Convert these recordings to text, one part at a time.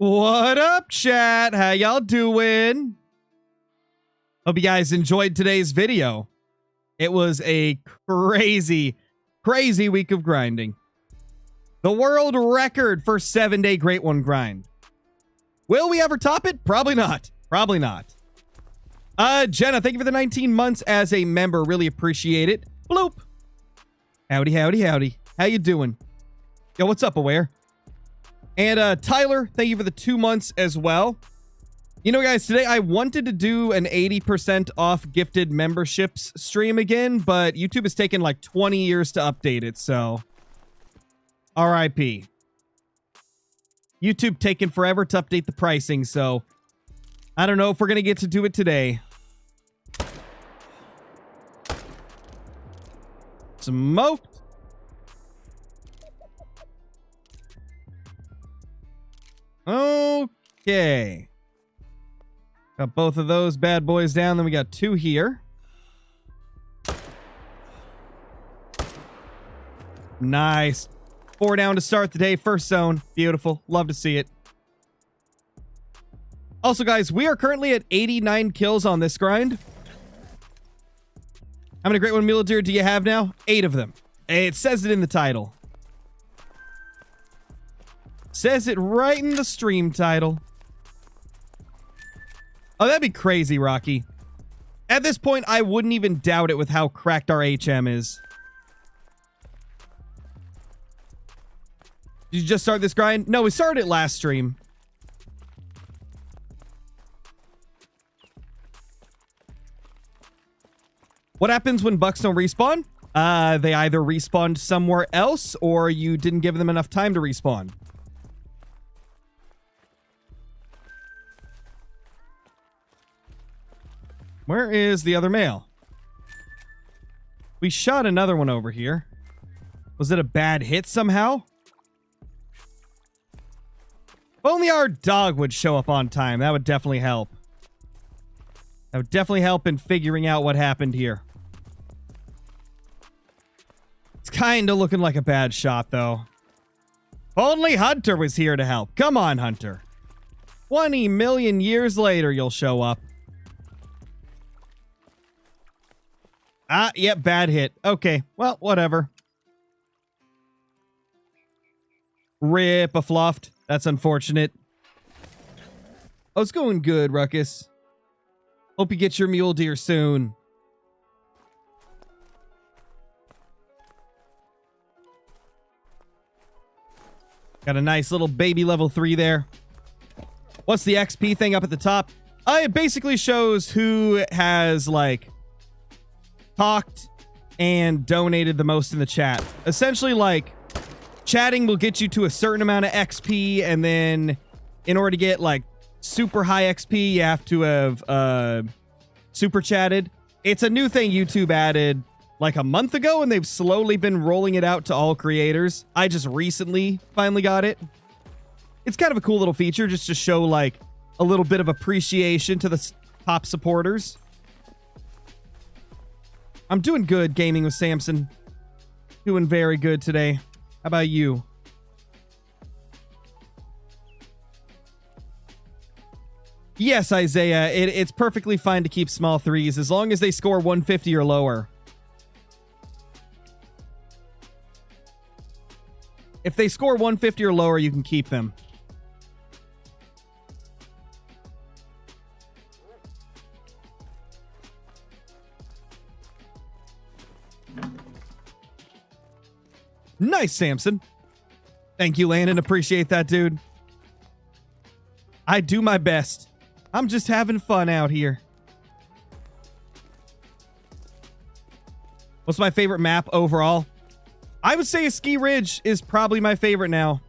What up, chat? How y'all doing? Hope you guys enjoyed today's video. It was a crazy week of grinding. The world record for 7-day Great One grind. Will we ever top it? Probably not. Probably not. Jenna, thank you for the 19 months as a member. Really appreciate it. Bloop. Howdy, howdy, howdy. How you doing? Yo, what's up, Aware? And Tyler, thank you for the 2 months as well. You know, guys, today I wanted to do an 80% off gifted memberships stream again, but YouTube has taken like 20 years to update it, so RIP. YouTube taking forever to update the pricing, so I don't know if we're going to get to do it today. Smoked. Okay. Got both of those bad boys down. Then we got 2 here. Nice. 4 down to start the day. First zone. Beautiful. Love to see it. Also, guys, we are currently at 89 kills on this grind. How many Great One Mule Deer do you have now? 8 of them. It says it in the title. Says it right in the stream title. Oh, that'd be crazy, Rocky. At this point, I wouldn't even doubt it with how cracked our HM is. Did you just start this grind? No, we started it last stream. What happens when bucks don't respawn? They either respawned somewhere else or you didn't give them enough time to respawn. Where is the other male? We shot another one over here. Was it a bad hit somehow? If only our dog would show up on time. That would definitely help. That would definitely help in figuring out what happened here. It's kind of looking like a bad shot, though. Only Hunter was here to help. Come on, Hunter. 20 million years later, you'll show up. Yep, bad hit. Okay, well, whatever. Rip a fluffed. That's unfortunate. Oh, it's going good, Ruckus. Hope you get your mule deer soon. Got a nice little baby level 3 there. What's the XP thing up at the top? It basically shows who has, like, talked and donated the most in the chat. Essentially, like, chatting will get you to a certain amount of XP, and then in order to get, like, super high XP, you have to have super chatted. It's a new thing YouTube added like a month ago, and they've slowly been rolling it out to all creators. I just recently finally got it. It's kind of a cool little feature just to show, like, a little bit of appreciation to the top supporters. I'm doing good gaming with Samson. Doing very good today. How about you? Yes, Isaiah, it's perfectly fine to keep small threes as long as they score 150 or lower. If they score 150 or lower, you can keep them. Nice, Samson. Thank you, Landon. Appreciate that, dude. I do my best. I'm just having fun out here. What's my favorite map overall? I would say Ski Ridge is probably my favorite now.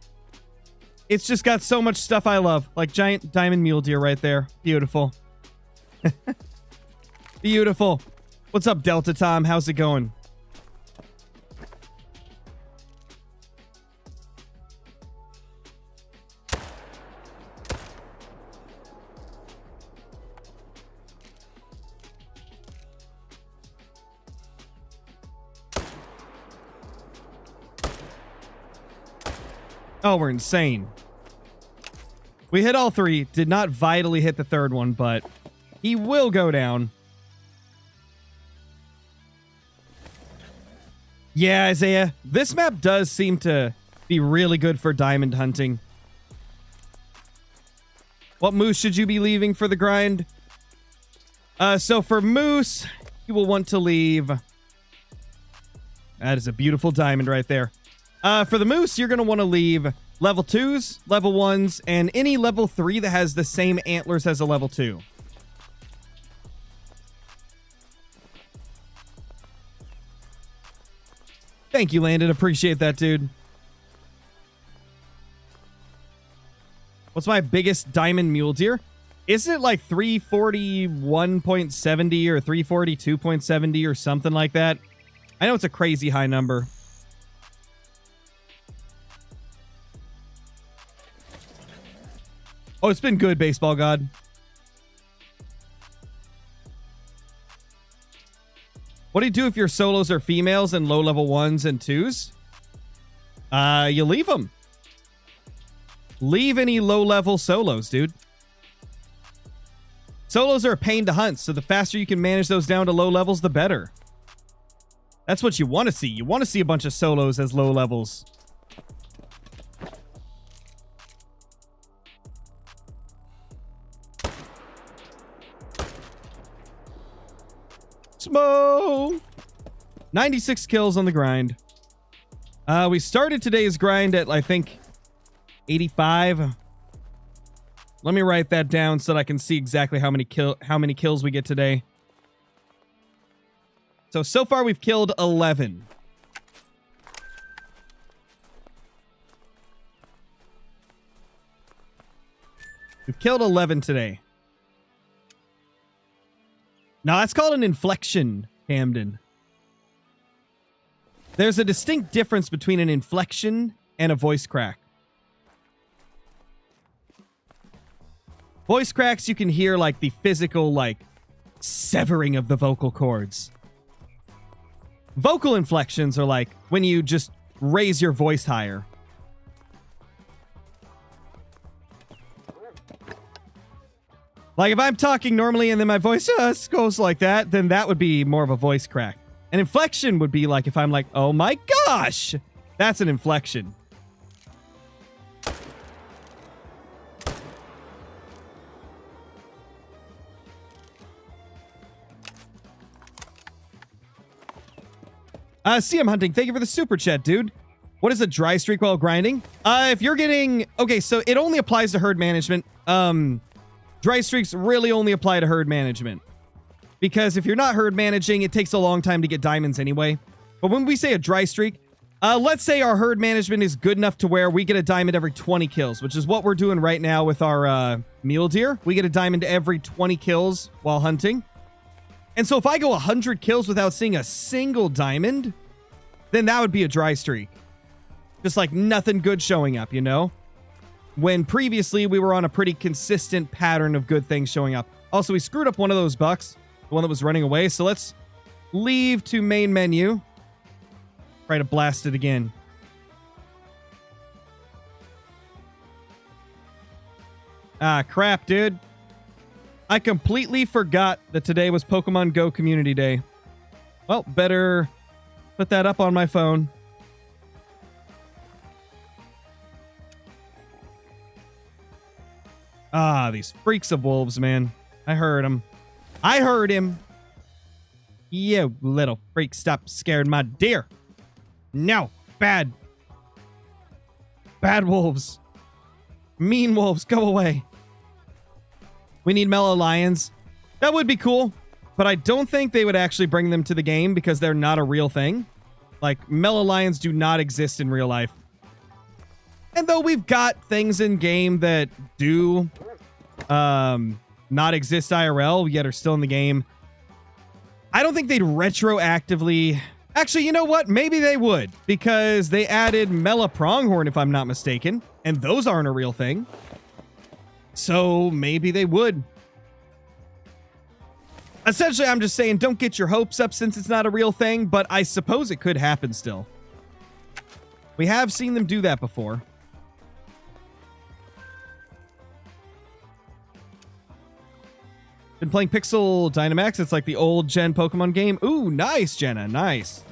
It's just got so much stuff I love. Like giant diamond mule deer right there. Beautiful. Beautiful. What's up, Delta Tom? How's it going? Oh, we're insane. We hit all 3. Did not vitally hit the 3rd one, but he will go down. Yeah, Isaiah, this map does seem to be really good for diamond hunting. What moose should you be leaving for the grind? So for moose, you will want to leave... That is a beautiful diamond right there. For the moose, you're going to want to leave level 2s, level 1s, and any level 3 that has the same antlers as a level 2. Thank you, Landon. Appreciate that, dude. What's my biggest diamond mule deer? Isn't it like 341.70 or 342.70 or something like that? I know it's a crazy high number. Oh, it's been good, Baseball God. What do you do if your solos are females and low level 1s and 2s? You leave them. Leave any low level solos, dude. Solos are a pain to hunt, so the faster you can manage those down to low levels, the better. That's what you want to see. You want to see a bunch of solos as low levels. Smoke! 96 kills on the grind. We started today's grind at, I think, 85. Let me write that down so that I can see exactly how many kills we get today. So far we've killed 11. We've killed 11 today. Now, that's called an inflection, Camden. There's a distinct difference between an inflection and a voice crack. Voice cracks, you can hear, like, the physical, like, severing of the vocal cords. Vocal inflections are like when you just raise your voice higher. Like, if I'm talking normally and then my voice just goes like that, then that would be more of a voice crack. An inflection would be like if I'm like, oh my gosh! That's an inflection. CM Hunting, thank you for the super chat, dude. What is a dry streak while grinding? If you're getting... Okay, so it only applies to herd management. Dry streaks really only apply to herd management. Because if you're not herd managing, it takes a long time to get diamonds anyway. But when we say a dry streak, let's say our herd management is good enough to where we get a diamond every 20 kills, which is what we're doing right now with our mule deer. We get a diamond every 20 kills while hunting. And so if I go 100 kills without seeing a single diamond, then that would be a dry streak. Just like nothing good showing up, you know? When previously we were on a pretty consistent pattern of good things showing up. Also, we screwed up one of those bucks, the one that was running away. So let's leave to main menu. Try to blast it again. Ah, crap, dude. I completely forgot that today was Pokemon Go Community Day. Well, better put that up on my phone. Ah, these freaks of wolves, man. I heard him. I heard him. You little freak, stop scaring my deer. No, bad. Bad wolves. Mean wolves, go away. We need Mellow Lions. That would be cool, but I don't think they would actually bring them to the game because they're not a real thing. Like, Mellow Lions do not exist in real life. And though we've got things in game that do not exist IRL, yet are still in the game, I don't think they'd retroactively... Actually, you know what? Maybe they would, because they added Mela Pronghorn, if I'm not mistaken, and those aren't a real thing. So maybe they would. Essentially, I'm just saying, don't get your hopes up since it's not a real thing, but I suppose it could happen still. We have seen them do that before. Been playing Pixel Dynamax. It's like the old gen Pokemon game. Ooh, nice, Jenna. Nice.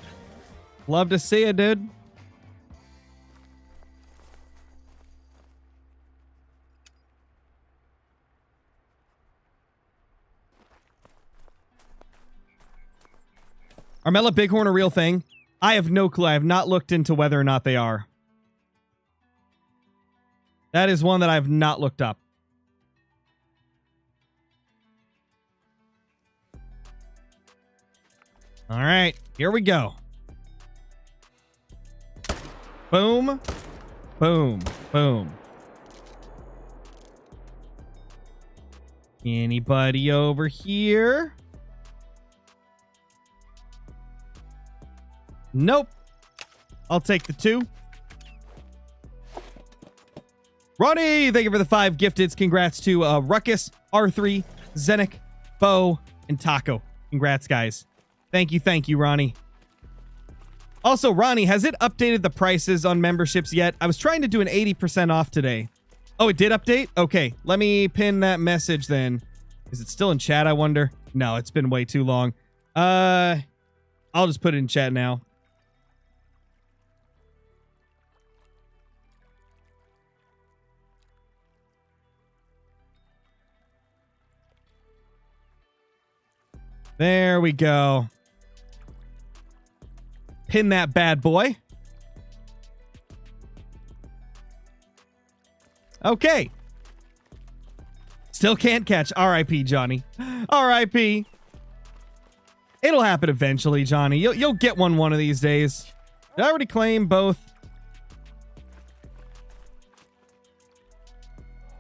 Love to see it, dude. Armella Bighorn a real thing? I have no clue. I have not looked into whether or not they are. That is one that I've not looked up. All right, here we go. Boom, boom, boom. Anybody over here? Nope. I'll take the 2. Ronnie, thank you for the 5 gifteds. Congrats to Ruckus, R3, Zenik, Bo, and Taco. Congrats, guys. Thank you, Ronnie. Also, Ronnie, has it updated the prices on memberships yet? I was trying to do an 80% off today. Oh, it did update? Okay, let me pin that message then. Is it still in chat, I wonder? No, it's been way too long. I'll just put it in chat now. There we go. Pin that bad boy. Okay. Still can't catch. R.I.P. Johnny. R.I.P. It'll happen eventually, Johnny. You'll get one of these days. Did I already claim both?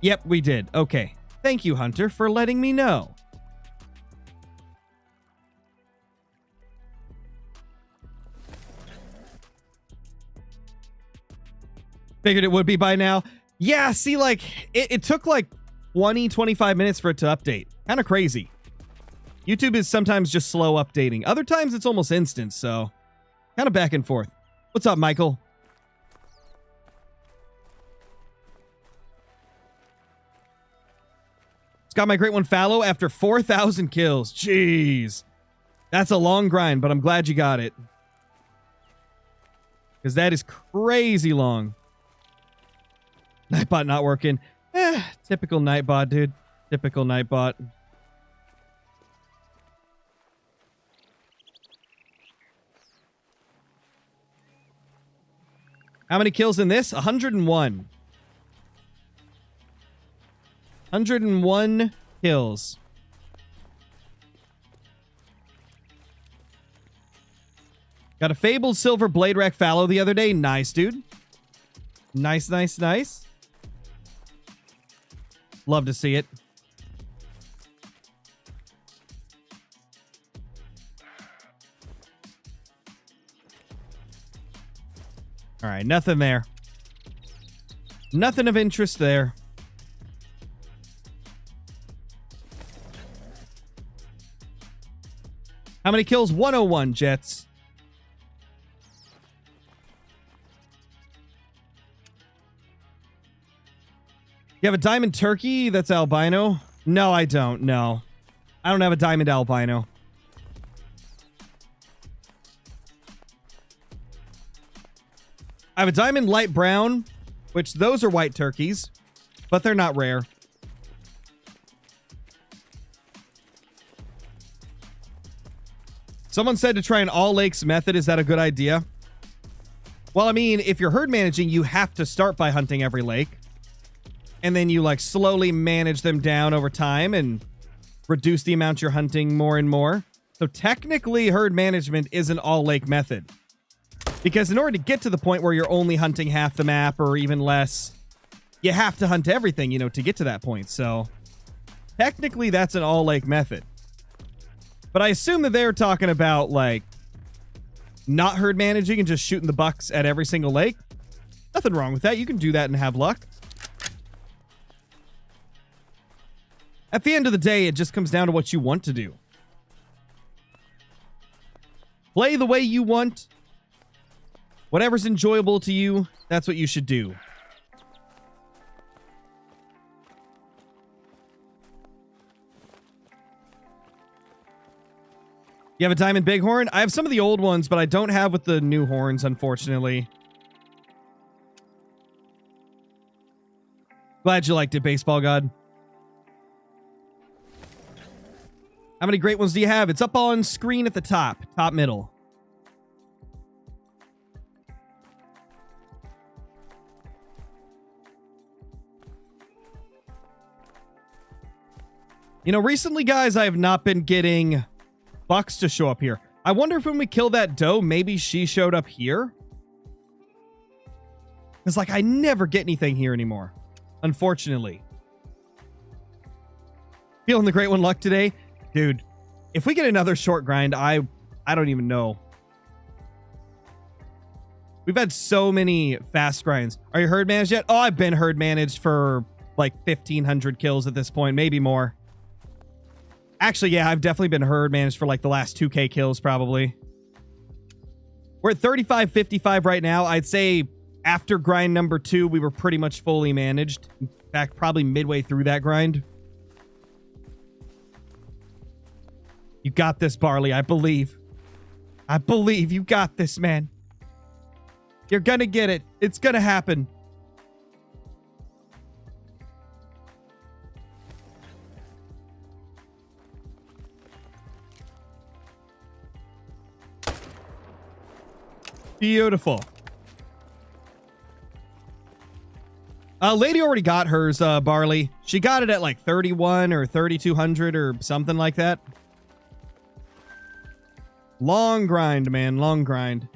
Yep, we did. Okay. Thank you, Hunter, for letting me know. Figured it would be by now. Yeah, see, like, it took like 20-25 minutes for it to update. Kind of crazy. YouTube is sometimes just slow updating. Other times it's almost instant, so kind of back and forth. What's up, Michael? It's got my great one fallow after 4,000 kills. Jeez. That's a long grind, but I'm glad you got it. Because that is crazy long. Nightbot not working. Typical Nightbot, dude. Typical Nightbot. How many kills in this? 101. 101 kills. Got a fabled silver blade rack fallow the other day. Nice, dude. Nice, nice, nice. Love to see it. All right, nothing there. Nothing of interest there. How many kills? 101, Jets. You have a diamond turkey that's albino? No, I don't. No. I don't have a diamond albino. I have a diamond light brown, which those are white turkeys, but they're not rare. Someone said to try an all lakes method. Is that a good idea? Well, I mean, if you're herd managing, you have to start by hunting every lake. And then you like slowly manage them down over time and reduce the amount you're hunting more and more. So technically herd management is an all lake method. Because in order to get to the point where you're only hunting half the map or even less, you have to hunt everything, you know, to get to that point. So technically that's an all lake method. But I assume that they're talking about like not herd managing and just shooting the bucks at every single lake. Nothing wrong with that. You can do that and have luck. At the end of the day, it just comes down to what you want to do. Play the way you want. Whatever's enjoyable to you, that's what you should do. You have a diamond bighorn? I have some of the old ones, but I don't have with the new horns, unfortunately. Glad you liked it, Baseball God. How many great ones do you have? It's up on screen at the top middle. You know, recently, guys, I have not been getting bucks to show up here. I wonder if when we kill that doe, maybe she showed up here? Because, like, I never get anything here anymore, unfortunately. Feeling the great one luck today? Dude, if we get another short grind, I don't even know. We've had so many fast grinds. Are you herd managed yet? Oh, I've been herd managed for like 1,500 kills at this point, maybe more. Actually, yeah, I've definitely been herd managed for like the last 2K kills, probably. We're at 35.55 right now. I'd say after grind number 2, we were pretty much fully managed. In fact, probably midway through that grind. You got this, Barley. I believe. I believe you got this, man. You're gonna get it. It's gonna happen. Beautiful. Lady already got hers, Barley. She got it at like 31 or 3,200 or something like that. Long grind, man. Long grind.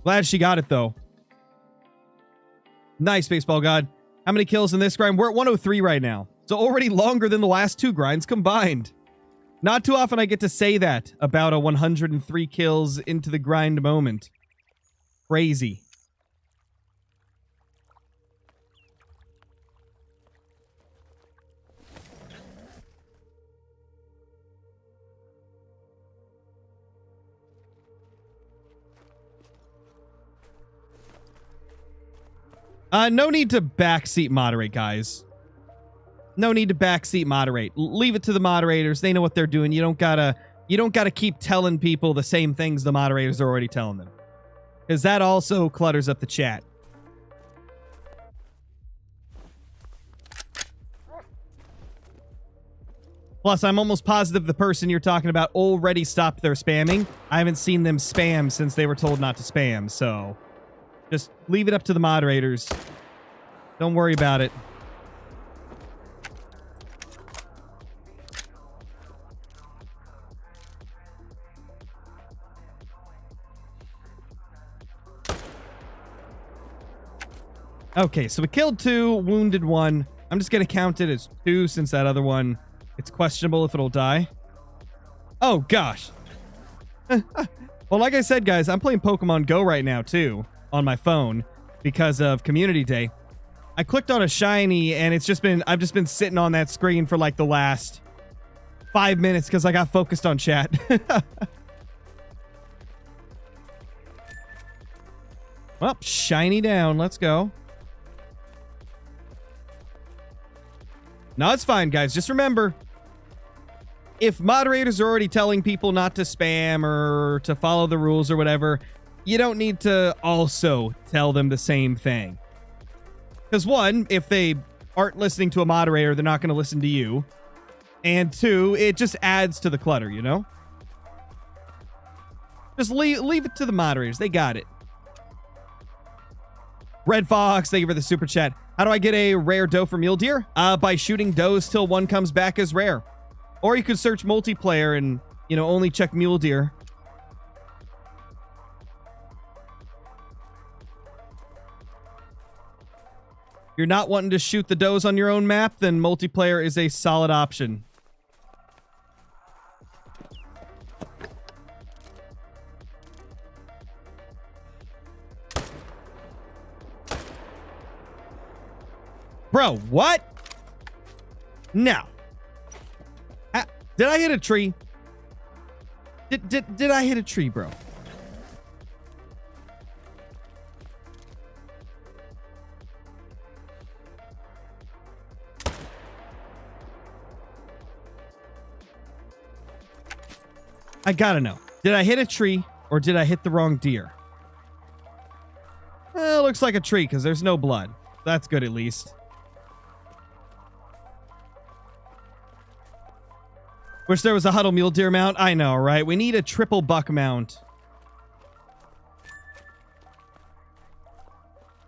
Glad she got it, though. Nice, Baseball God. How many kills in this grind? We're at 103 right now. So already longer than the last 2 grinds combined. Not too often I get to say that about a 103 kills into the grind moment. Crazy. No need to backseat moderate, guys. No need to backseat moderate. Leave it to the moderators. They know what they're doing. You don't gotta keep telling people the same things the moderators are already telling them. Because that also clutters up the chat. Plus, I'm almost positive the person you're talking about already stopped their spamming. I haven't seen them spam since they were told not to spam, so just leave it up to the moderators. Don't worry about it. Okay, so we killed 2, wounded 1. I'm just going to count it as 2 since that other one, it's questionable if it'll die. Oh, gosh. Well, like I said, guys, I'm playing Pokemon Go right now, too, on my phone because of Community Day. I clicked on a shiny, and I've just been sitting on that screen for like the last 5 minutes because I got focused on chat. Well, shiny down. Let's go. No, it's fine, guys. Just remember, if moderators are already telling people not to spam or to follow the rules or whatever, you don't need to also tell them the same thing. Because 1, if they aren't listening to a moderator, they're not going to listen to you. And 2, it just adds to the clutter, you know? Just leave it to the moderators. They got it. Red Fox, thank you for the super chat. How do I get a rare doe for mule deer? By shooting does till one comes back as rare. Or you could search multiplayer and, you know, only check mule deer. You're not wanting to shoot the does on your own map, then multiplayer is a solid option. Bro, what? No. Did I hit a tree? Did I hit a tree, bro? I gotta know. Did I hit a tree or did I hit the wrong deer? Looks like a tree because there's no blood. That's good at least. Wish there was a huddle mule deer mount. I know, right? We need a triple buck mount.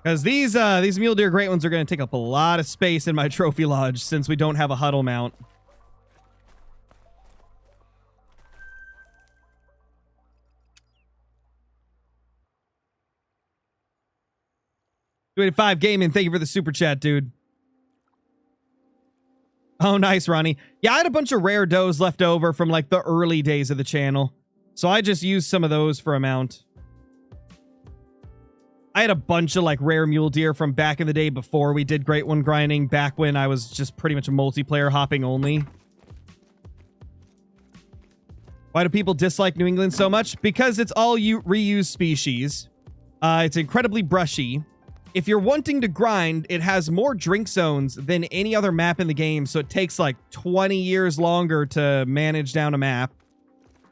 Because these mule deer great ones are going to take up a lot of space in my trophy lodge since we don't have a huddle mount. 285 Gaming, thank you for the super chat, dude. Oh, nice, Ronnie. Yeah, I had a bunch of rare does left over from like the early days of the channel. So I just used some of those for a mount. I had a bunch of like rare mule deer from back in the day before we did Great One grinding, back when I was just pretty much a multiplayer hopping only. Why do people dislike New England so much? Because it's all reused species. It's incredibly brushy. If you're wanting to grind, it has more drink zones than any other map in the game, so it takes like 20 years longer to manage down a map.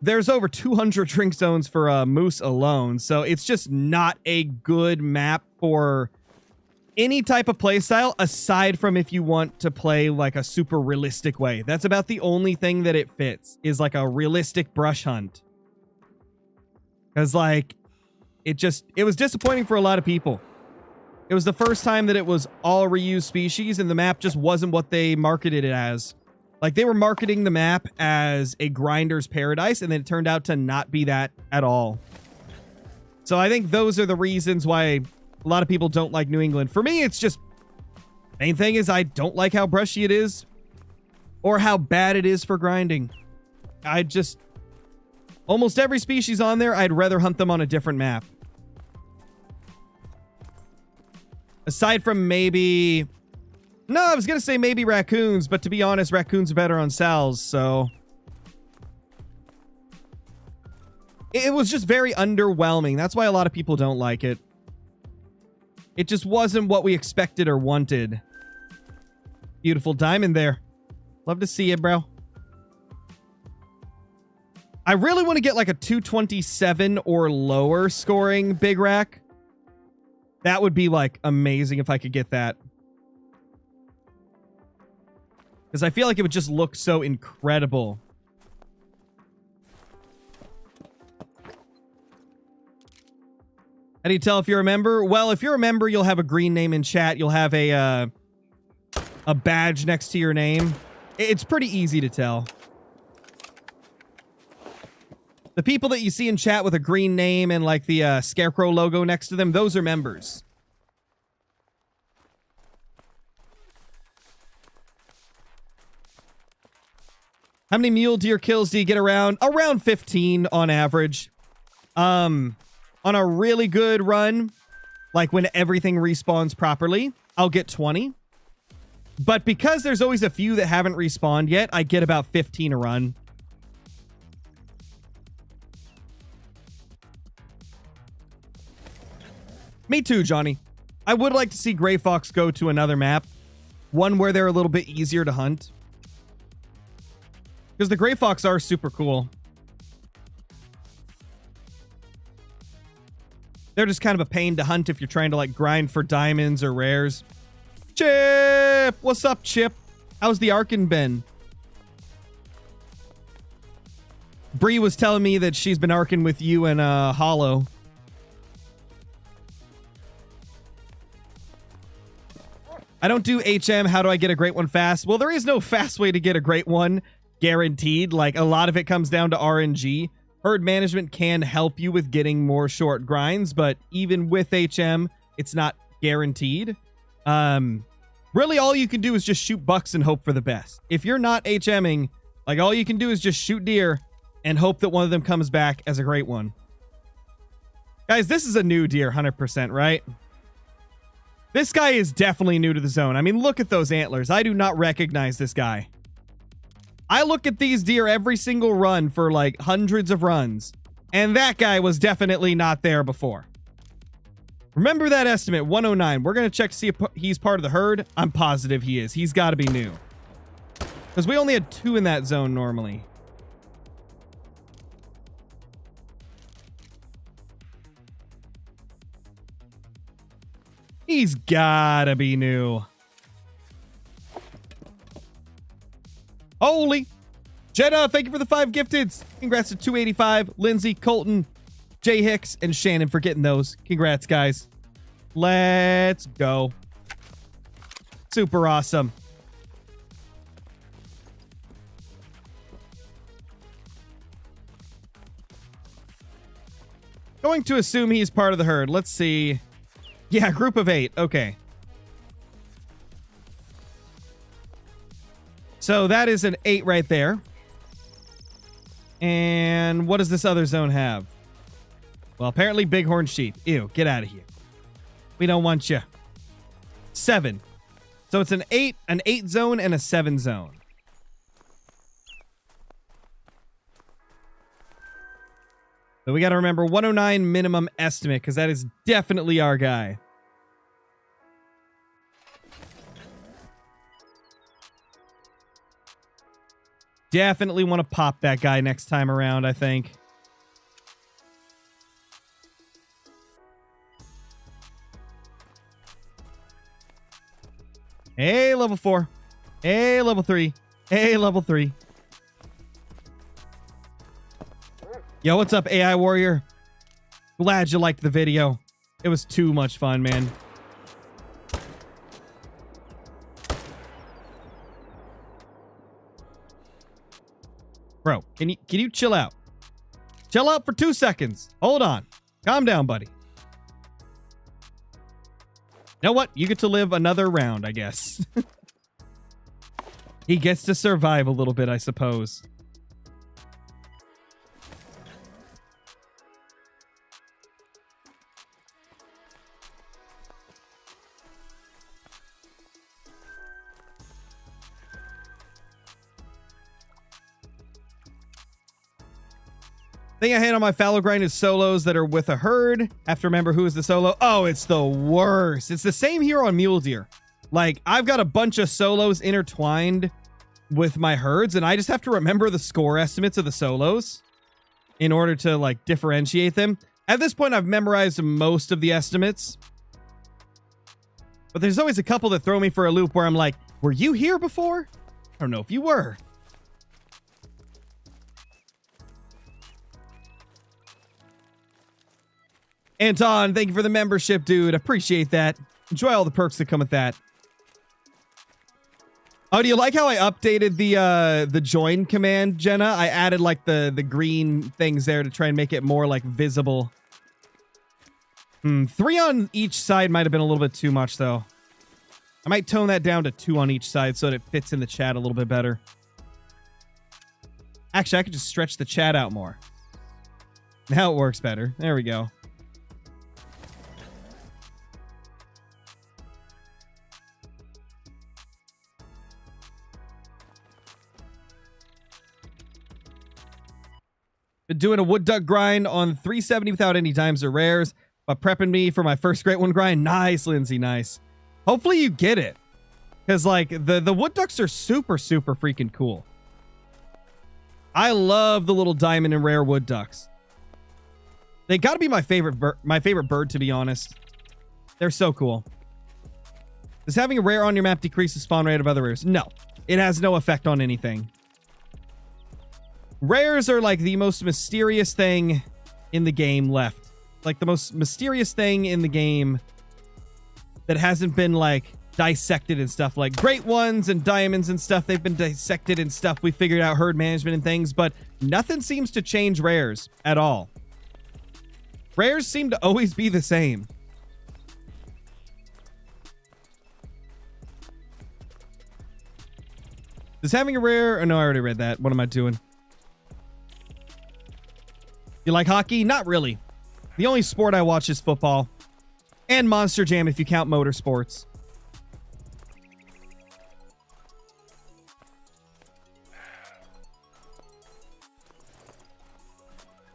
There's over 200 drink zones for moose alone, so it's just not a good map for any type of playstyle, aside from if you want to play like a super realistic way. That's about the only thing that it fits, is like a realistic brush hunt. Because like, it was disappointing for a lot of people. It was the first time that it was all reused species, and the map just wasn't what they marketed it as. Like, they were marketing the map as a grinder's paradise, and then it turned out to not be that at all. So I think those are the reasons why a lot of people don't like New England. For me, it's just... main thing is I don't like how brushy it is, or how bad it is for grinding. I just... almost every species on there, I'd rather hunt them on a different map. Aside from maybe... no, I was going to say maybe raccoons, but to be honest, raccoons are better on Sal's, so... it was just very underwhelming. That's why a lot of people don't like it. It just wasn't what we expected or wanted. Beautiful diamond there. Love to see it, bro. I really want to get like a 227 or lower scoring big rack. That would be like amazing if I could get that. Because I feel like it would just look so incredible. How do you tell if you're a member? Well, if you're a member, you'll have a green name in chat. You'll have a badge next to your name. It's pretty easy to tell. The people that you see in chat with a green name and like the Scarecrow logo next to them, those are members. How many mule deer kills do you get around? Around 15 on average. On a really good run, like when everything respawns properly, I'll get 20. But because there's always a few that haven't respawned yet, I get about 15 a run. Me too, Johnny. I would like to see Gray Fox go to another map. One where they're a little bit easier to hunt. Because the Gray Fox are super cool. They're just kind of a pain to hunt if you're trying to like grind for diamonds or rares. Chip! What's up, Chip? How's the Arkin been? Bree was telling me that she's been arcing with you and Hollow. I don't do HM. How do I get a great one fast? Well, there is no fast way to get a great one guaranteed. Like, a lot of it comes down to RNG. Herd management can help you with getting more short grinds, but even with HM, it's not guaranteed. Really, all you can do is just shoot bucks and hope for the best. If you're not HMing, like, all you can do is just shoot deer and hope that one of them comes back as a great one. Guys, this is a new deer, 100%, right? This guy is definitely new to the zone. I mean, look at those antlers. I do not recognize this guy. I look at these deer every single run for like hundreds of runs, and that guy was definitely not there before. Remember that estimate, 109. We're going to check to see if he's part of the herd. I'm positive he is. He's got to be new. Because we only had 2 in that zone normally. He's gotta be new. Holy. Jenna, thank you for the 5 gifteds. Congrats to 285, Lindsay, Colton, Jay Hicks, and Shannon for getting those. Congrats, guys. Let's go. Super awesome. Going to assume he's part of the herd. Let's see. Yeah, group of 8. Okay. So that is an 8 right there. And what does this other zone have? Well, apparently bighorn sheep. Ew, get out of here. We don't want you. 7. So it's an 8 zone, and a 7 zone. So we got to remember 109 minimum estimate, because that is definitely our guy. Definitely want to pop that guy next time around, I think. Hey, level 4. Hey, level 3. Hey, level 3. Yo, what's up, AI Warrior? Glad you liked the video. It was too much fun, man. Bro, can you chill out? Chill out for 2 seconds. Hold on. Calm down, buddy. You know what? You get to live another round, I guess. He gets to survive a little bit, I suppose. Thing I hate on my fallow grind is solos that are with a herd. Have to remember who is the solo. Oh, it's the worst. It's the same here on Mule Deer. Like, I've got a bunch of solos intertwined with my herds, and I just have to remember the score estimates of the solos in order to, like, differentiate them. At this point, I've memorized most of the estimates. But there's always a couple that throw me for a loop where I'm like, were you here before? I don't know if you were. Anton, thank you for the membership, dude. Appreciate that. Enjoy all the perks that come with that. Oh, do you like how I updated the join command, Jenna? I added like the green things there to try and make it more like visible. 3 on each side might have been a little bit too much, though. I might tone that down to 2 on each side so that it fits in the chat a little bit better. Actually, I could just stretch the chat out more. Now it works better. There we go. Been doing a wood duck grind on 370 without any dimes or rares, but prepping me for my first great one grind. Nice, Lindsay, nice. Hopefully you get it. Because, like, the wood ducks are super, super freaking cool. I love the little diamond and rare wood ducks. They gotta be my favorite bird, to be honest. They're so cool. Does having a rare on your map decrease the spawn rate of other rares? No. It has no effect on anything. Rares are like the most mysterious thing in the game left. Like the most mysterious thing in the game that hasn't been like dissected and stuff. Like great ones and diamonds and stuff, they've been dissected and stuff. We figured out herd management and things, but nothing seems to change rares at all. Rares seem to always be the same. Does having a rare... Oh, no, I already read that. What am I doing? You like hockey? Not really. The only sport I watch is football. And Monster Jam if you count motorsports.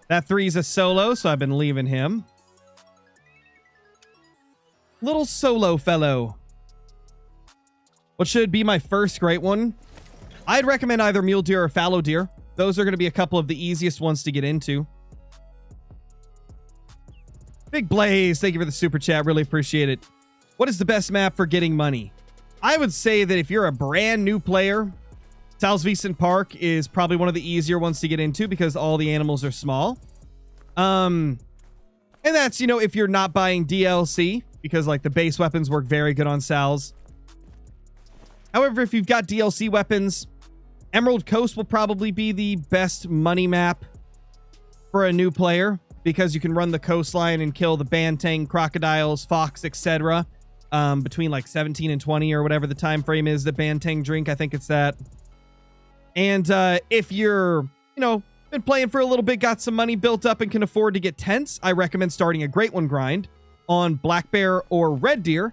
That 3 is a solo, so I've been leaving him. Little solo fellow. What should be my first great one? I'd recommend either mule deer or fallow deer. Those are going to be a couple of the easiest ones to get into. Big Blaze, thank you for the super chat. Really appreciate it. What is the best map for getting money? I would say that if you're a brand new player, Salzwiesen Park is probably one of the easier ones to get into because all the animals are small. And that's, you know, if you're not buying DLC, because like the base weapons work very good on Sal's. However, if you've got DLC weapons, Emerald Coast will probably be the best money map for a new player because you can run the coastline and kill the banteng, crocodiles, fox, etc. Between like 17 and 20 or whatever the time frame is that banteng drink. I think it's that. And if you're, you know, been playing for a little bit, got some money built up and can afford to get tents, I recommend starting a Great One grind on Black Bear or Red Deer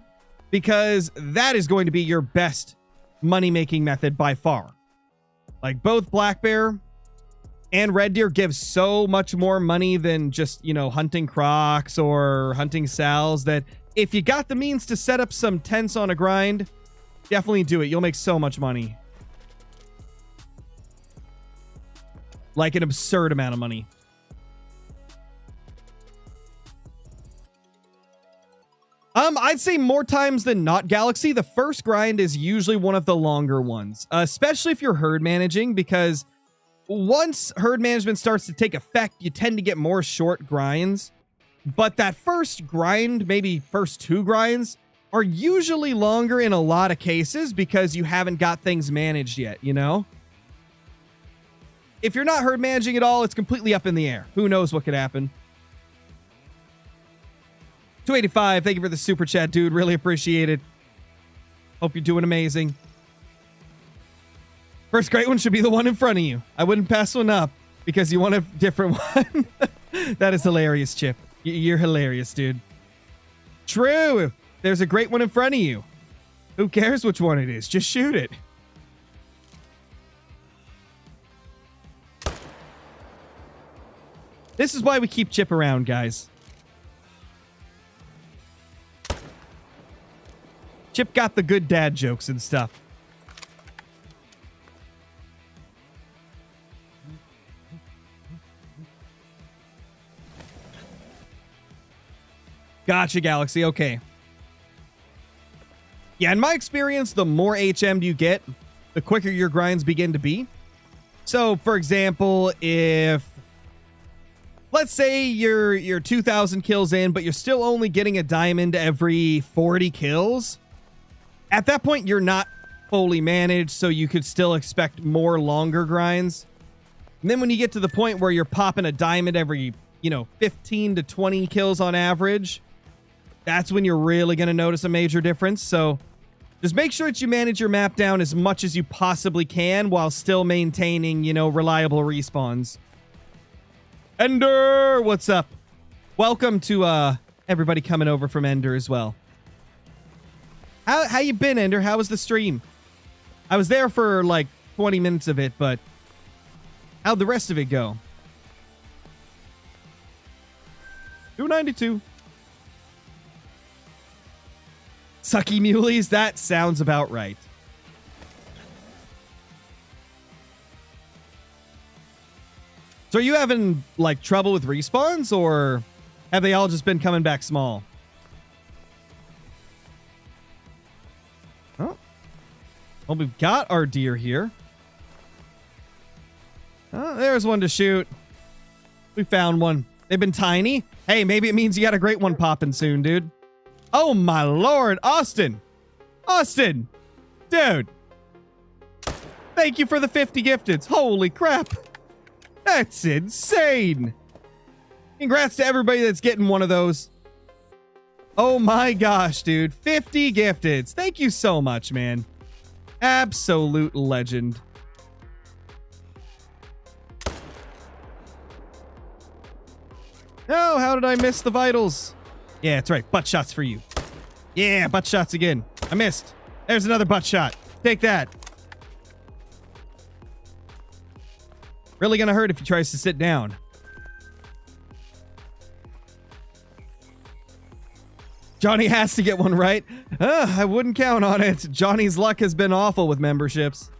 because that is going to be your best money-making method by far. Like both Black Bear and Red Deer give so much more money than just, you know, hunting crocs or hunting sows that if you got the means to set up some tents on a grind, definitely do it. You'll make so much money. Like an absurd amount of money. I'd say more times than not, Galaxy, the first grind is usually one of the longer ones, especially if you're herd managing, because once herd management starts to take effect, you tend to get more short grinds. But that first grind, maybe first 2 grinds, are usually longer in a lot of cases because you haven't got things managed yet, you know? If you're not herd managing at all, it's completely up in the air. Who knows what could happen? 285, thank you for the super chat, dude. Really appreciate it. Hope you're doing amazing. First great one should be the one in front of you. I wouldn't pass one up because you want a different one. That is hilarious, Chip. You're hilarious, dude. True. There's a great one in front of you. Who cares which one it is? Just shoot it. This is why we keep Chip around, guys. Chip got the good dad jokes and stuff. Gotcha, Galaxy. Okay. Yeah, in my experience, the more HM'd you get, the quicker your grinds begin to be. So, for example, if... let's say you're 2,000 kills in, but you're still only getting a diamond every 40 kills. At that point, you're not fully managed, so you could still expect more longer grinds. And then when you get to the point where you're popping a diamond every, you know, 15 to 20 kills on average, that's when you're really going to notice a major difference. So just make sure that you manage your map down as much as you possibly can while still maintaining, you know, reliable respawns. Ender, what's up? Welcome to everybody coming over from Ender as well. How you been, Ender? How was the stream? I was there for like 20 minutes of it, but how'd the rest of it go? 292. Sucky muleys? That sounds about right. So are you having like trouble with respawns, or have they all just been coming back small? Oh. Well, we've got our deer here. Oh, there's one to shoot. We found one. They've been tiny. Hey, maybe it means you got a great one popping soon, dude. Oh my lord, Austin. Austin. Dude. Thank you for the 50 gifteds. Holy crap. That's insane. Congrats to everybody that's getting one of those. Oh my gosh, dude. 50 gifteds. Thank you so much, man. Absolute legend. Oh, how did I miss the vitals? Yeah, that's right. Butt shots for you. Yeah, butt shots again. I missed. There's another butt shot. Take that. Really gonna hurt if he tries to sit down. Johnny has to get one right. I wouldn't count on it. Johnny's luck has been awful with memberships.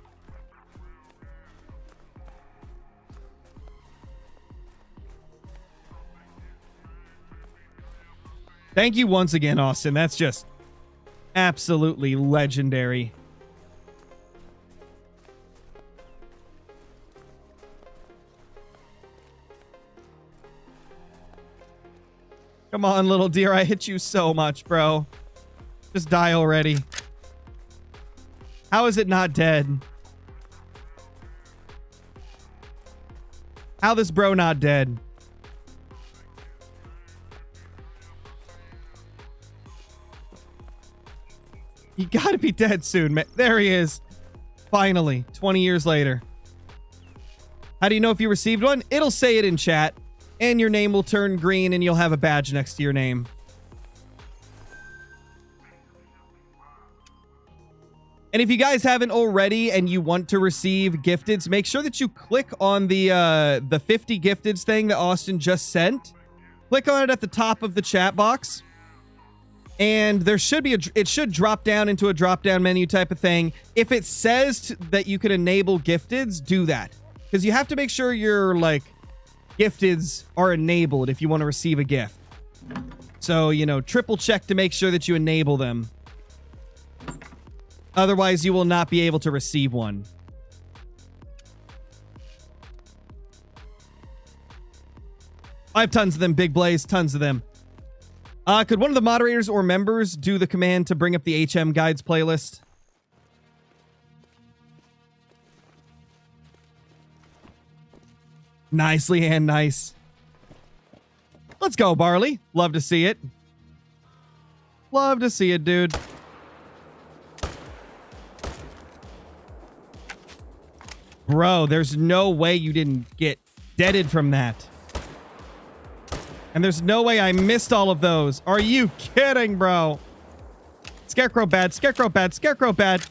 Thank you once again, Austin. That's just Absolutely legendary. Come on, little deer. I hit you so much, bro. Just die already. How is it not dead? How this bro not dead? You gotta be dead soon, man. There he is. Finally, 20 years later. How do you know if you received one? It'll say it in chat, and your name will turn green, and you'll have a badge next to your name. And if you guys haven't already and you want to receive gifteds, make sure that you click on the 50 gifteds thing that Austin just sent. Click on it at the top of the chat box. And there should be it should drop down into a drop-down menu type of thing. If it says that you can enable gifteds, do that. Because you have to make sure your, like, gifteds are enabled if you want to receive a gift. So, you know, triple check to make sure that you enable them. Otherwise, you will not be able to receive one. I have tons of them, Big Blaze, tons of them. Could one of the moderators or members do the command to bring up the HM Guides playlist? Nicely and nice. Let's go, Barley. Love to see it. Love to see it, dude. Bro, there's no way you didn't get deaded from that. And there's no way I missed all of those. Are you kidding, bro? Scarecrow bad, Scarecrow bad, Scarecrow bad.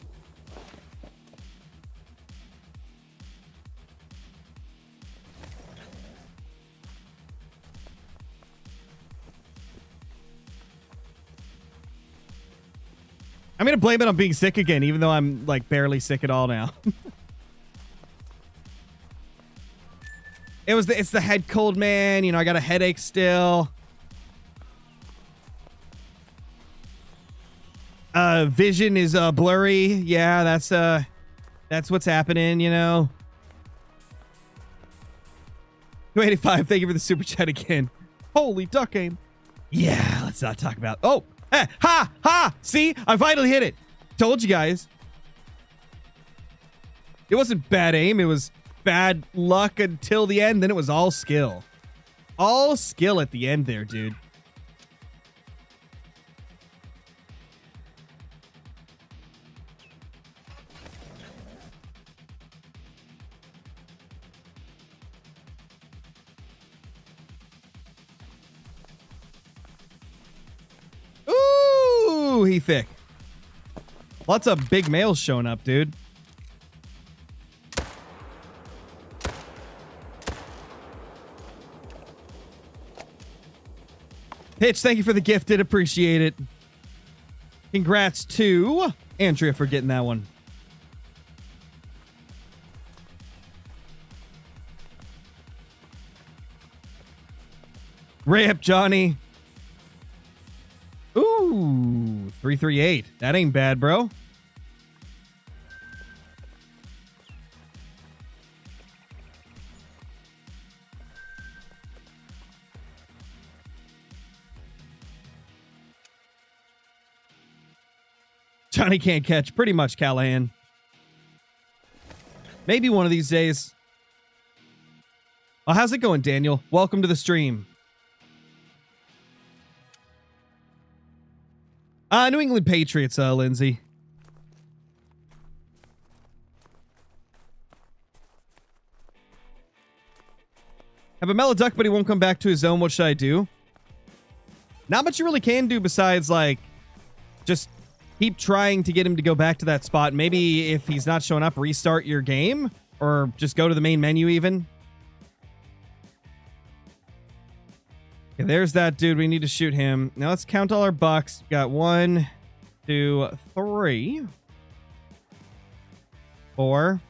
I'm gonna blame it on being sick again, even though I'm, like, barely sick at all now. It's the head cold, man. You know, I got a headache still. Vision is blurry. Yeah, that's what's happening, you know. 285, thank you for the super chat again. Holy duck aim. Yeah, let's not talk about. Oh, ha, ha. See, I finally hit it. Told you guys. It wasn't bad aim. It was bad luck until the end. Then it was all skill. All skill at the end there, dude. Ooh, he thick. Lots of big males showing up, dude. Pitch, thank you for the gifted. Appreciate it. Congrats to Andrea for getting that one. Rip, Johnny. Ooh, 338. That ain't bad, bro. Johnny can't catch. Pretty much, Callahan. Maybe one of these days. Oh, how's it going, Daniel? Welcome to the stream. New England Patriots, Lindsay. Have a mellow duck, but he won't come back to his zone. What should I do? Not much you really can do besides, like, just keep trying to get him to go back to that spot. Maybe if he's not showing up, restart your game. Or just go to the main menu even. Okay, there's that dude. We need to shoot him. Now let's count all our bucks. We got 1, 2, 3, 4.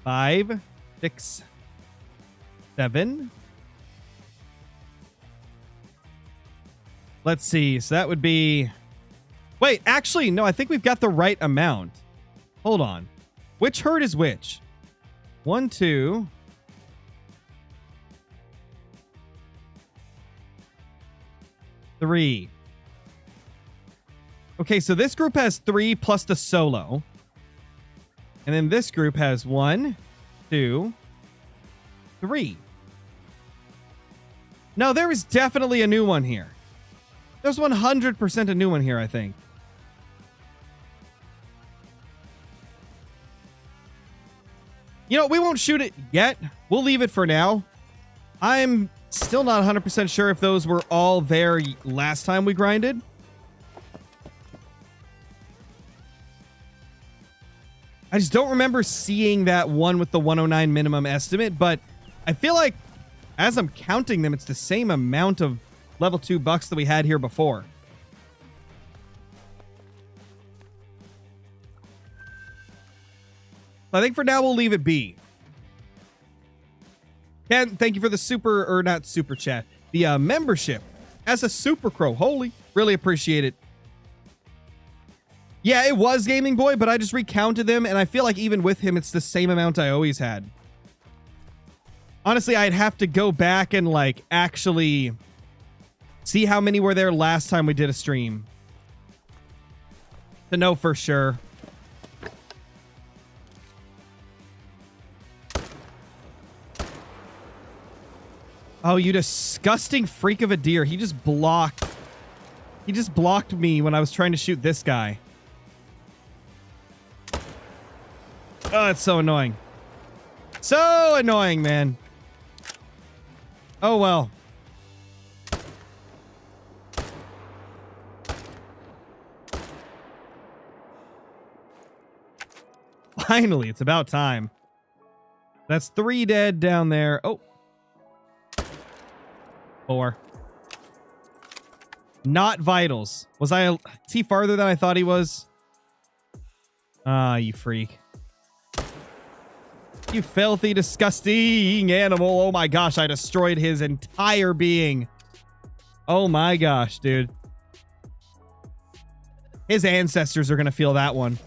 5, 6, 7, Let's see. So that would be... Wait, actually, no, I think we've got the right amount. Hold on. Which herd is which? 1, 2... 3. Okay, so this group has 3 plus the solo. And then this group has 1, 2, 3. No, there is definitely a new one here. There's 100% a new one here, I think. You know, we won't shoot it yet. We'll leave it for now. I'm still not 100% sure if those were all there last time we grinded. I just don't remember seeing that one with the 109 minimum estimate, but I feel like as I'm counting them, it's the same amount of level 2 bucks that we had here before. I think for now we'll leave it be. Ken, thank you for the super, or not super chat, the membership as a Scarecrow. Holy, really appreciate it. Yeah, it was Gaming Boy, but I just recounted them, and I feel like even with him, it's the same amount I always had. Honestly, I'd have to go back and, like, actually see how many were there last time we did a stream to know for sure. Oh, you disgusting freak of a deer. He just blocked me when I was trying to shoot this guy. Oh, it's so annoying. So annoying, man. Oh, well. Finally, it's about time. That's 3 dead down there. Oh. 4. Not vitals. Is he farther than I thought he was? Ah, you freak. You filthy, disgusting animal. Oh my gosh, I destroyed his entire being. Oh my gosh, dude. His ancestors are going to feel that one.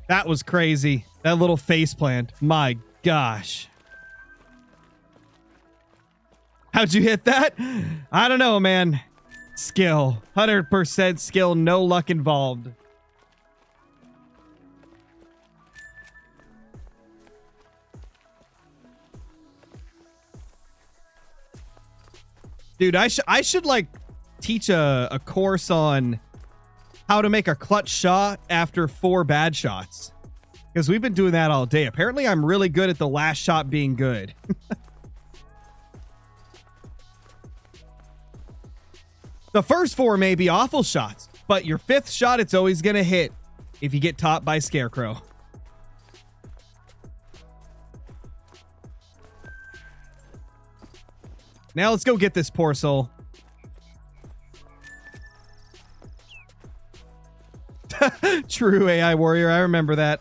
That was crazy. That little face plant. My gosh. How'd you hit that? I don't know, man. Skill. 100% skill. No luck involved. Dude, I should like teach a course on how to make a clutch shot after 4 bad shots. Because we've been doing that all day. Apparently, I'm really good at the last shot being good. The first 4 may be awful shots, but your 5th shot, it's always going to hit if you get topped by Scarecrow. Now let's go get this poor soul. True AI warrior. I remember that.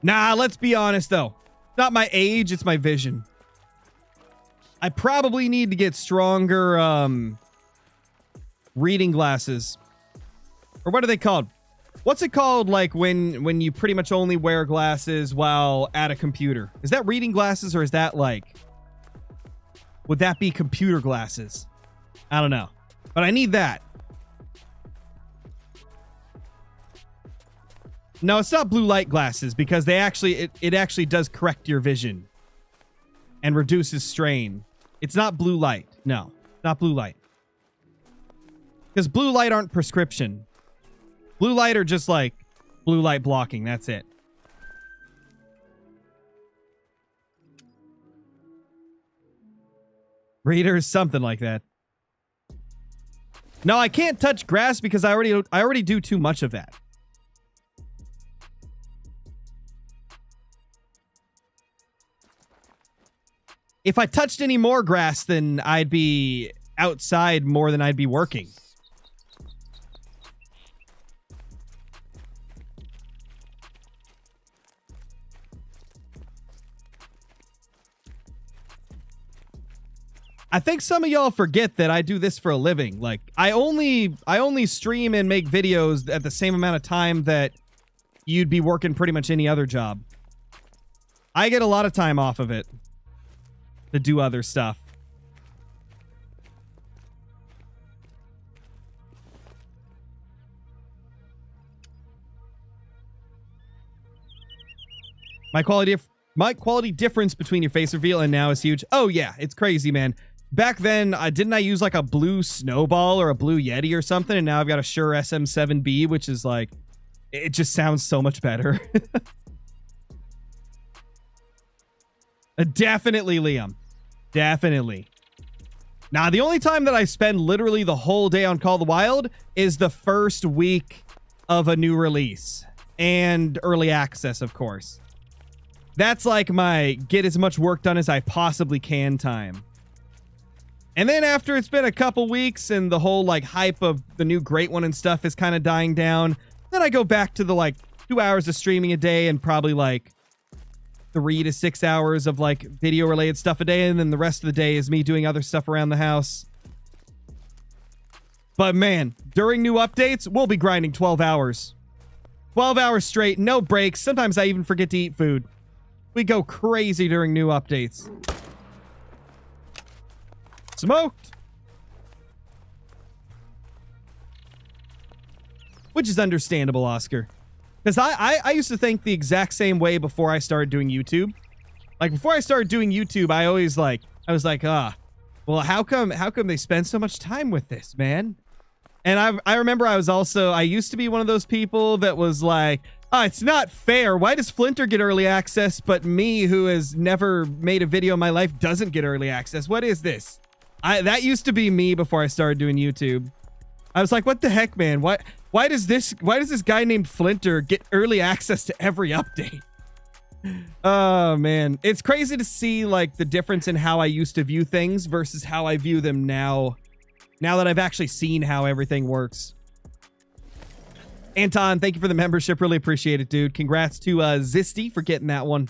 Nah, let's be honest though. Not my age, it's my vision. I probably need to get stronger reading glasses. Or what are they called? What's it called, like, when you pretty much only wear glasses while at a computer? Is that reading glasses, or is that, like... Would that be computer glasses? I don't know. But I need that. No, it's not blue light glasses, because they actually... It actually does correct your vision. And reduces strain. It's not blue light. No, not blue light. Because blue light aren't prescription. Blue light are just like blue light blocking. That's it. Readers, something like that. No, I can't touch grass because I already do too much of that. If I touched any more grass, then I'd be outside more than I'd be working. I think some of y'all forget that I do this for a living. Like, I only stream and make videos at the same amount of time that you'd be working pretty much any other job. I get a lot of time off of it to do other stuff. My quality difference between your face reveal and now is huge. Oh yeah, it's crazy, man. Back then, didn't I use like a blue snowball or a blue Yeti or something? And now I've got a Shure SM7B, which is like, it just sounds so much better. Definitely, Liam. Definitely. Now, the only time that I spend literally the whole day on Call of the Wild is the first week of a new release. And early access, of course. That's like my get as much work done as I possibly can time. And then after it's been a couple weeks and the whole like hype of the new Great One and stuff is kind of dying down, then I go back to the like 2 hours of streaming a day and probably like 3 to 6 hours of like video related stuff a day. And then the rest of the day is me doing other stuff around the house. But man, during new updates, we'll be grinding 12 hours. 12 hours straight, no breaks. Sometimes I even forget to eat food. We go crazy during new updates. Smoked. Which is understandable, Oscar. Because I used to think the exact same way before I started doing YouTube. Like, before I started doing YouTube, I was like, well, how come they spend so much time with this, man? And I remember I used to be one of those people that was like, it's not fair. Why does Flinter get early access, but me, who has never made a video in my life, doesn't get early access? What is this? That used to be me before I started doing YouTube. I was like, what the heck, man? Why does this guy named Flinter get early access to every update? Oh, man. It's crazy to see like the difference in how I used to view things versus how I view them now. Now that I've actually seen how everything works. Anton, thank you for the membership. Really appreciate it, dude. Congrats to Zisty for getting that one.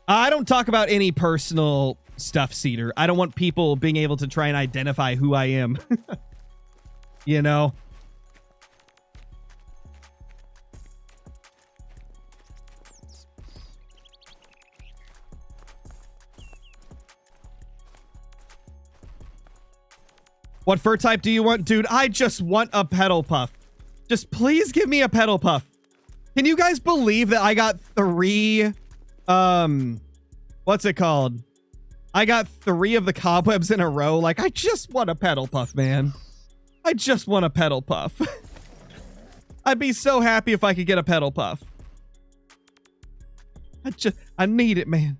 I don't talk about any personal stuff, Cedar. I don't want people being able to try and identify who I am. You know? What fur type do you want? Dude, I just want a pedal puff. Just please give me a pedal puff. Can you guys believe that I got 3... what's it called? I got 3 of the cobwebs in a row. Like, I just want a pedal puff, man. I just want a pedal puff. I'd be so happy if I could get a pedal puff. I need it, man.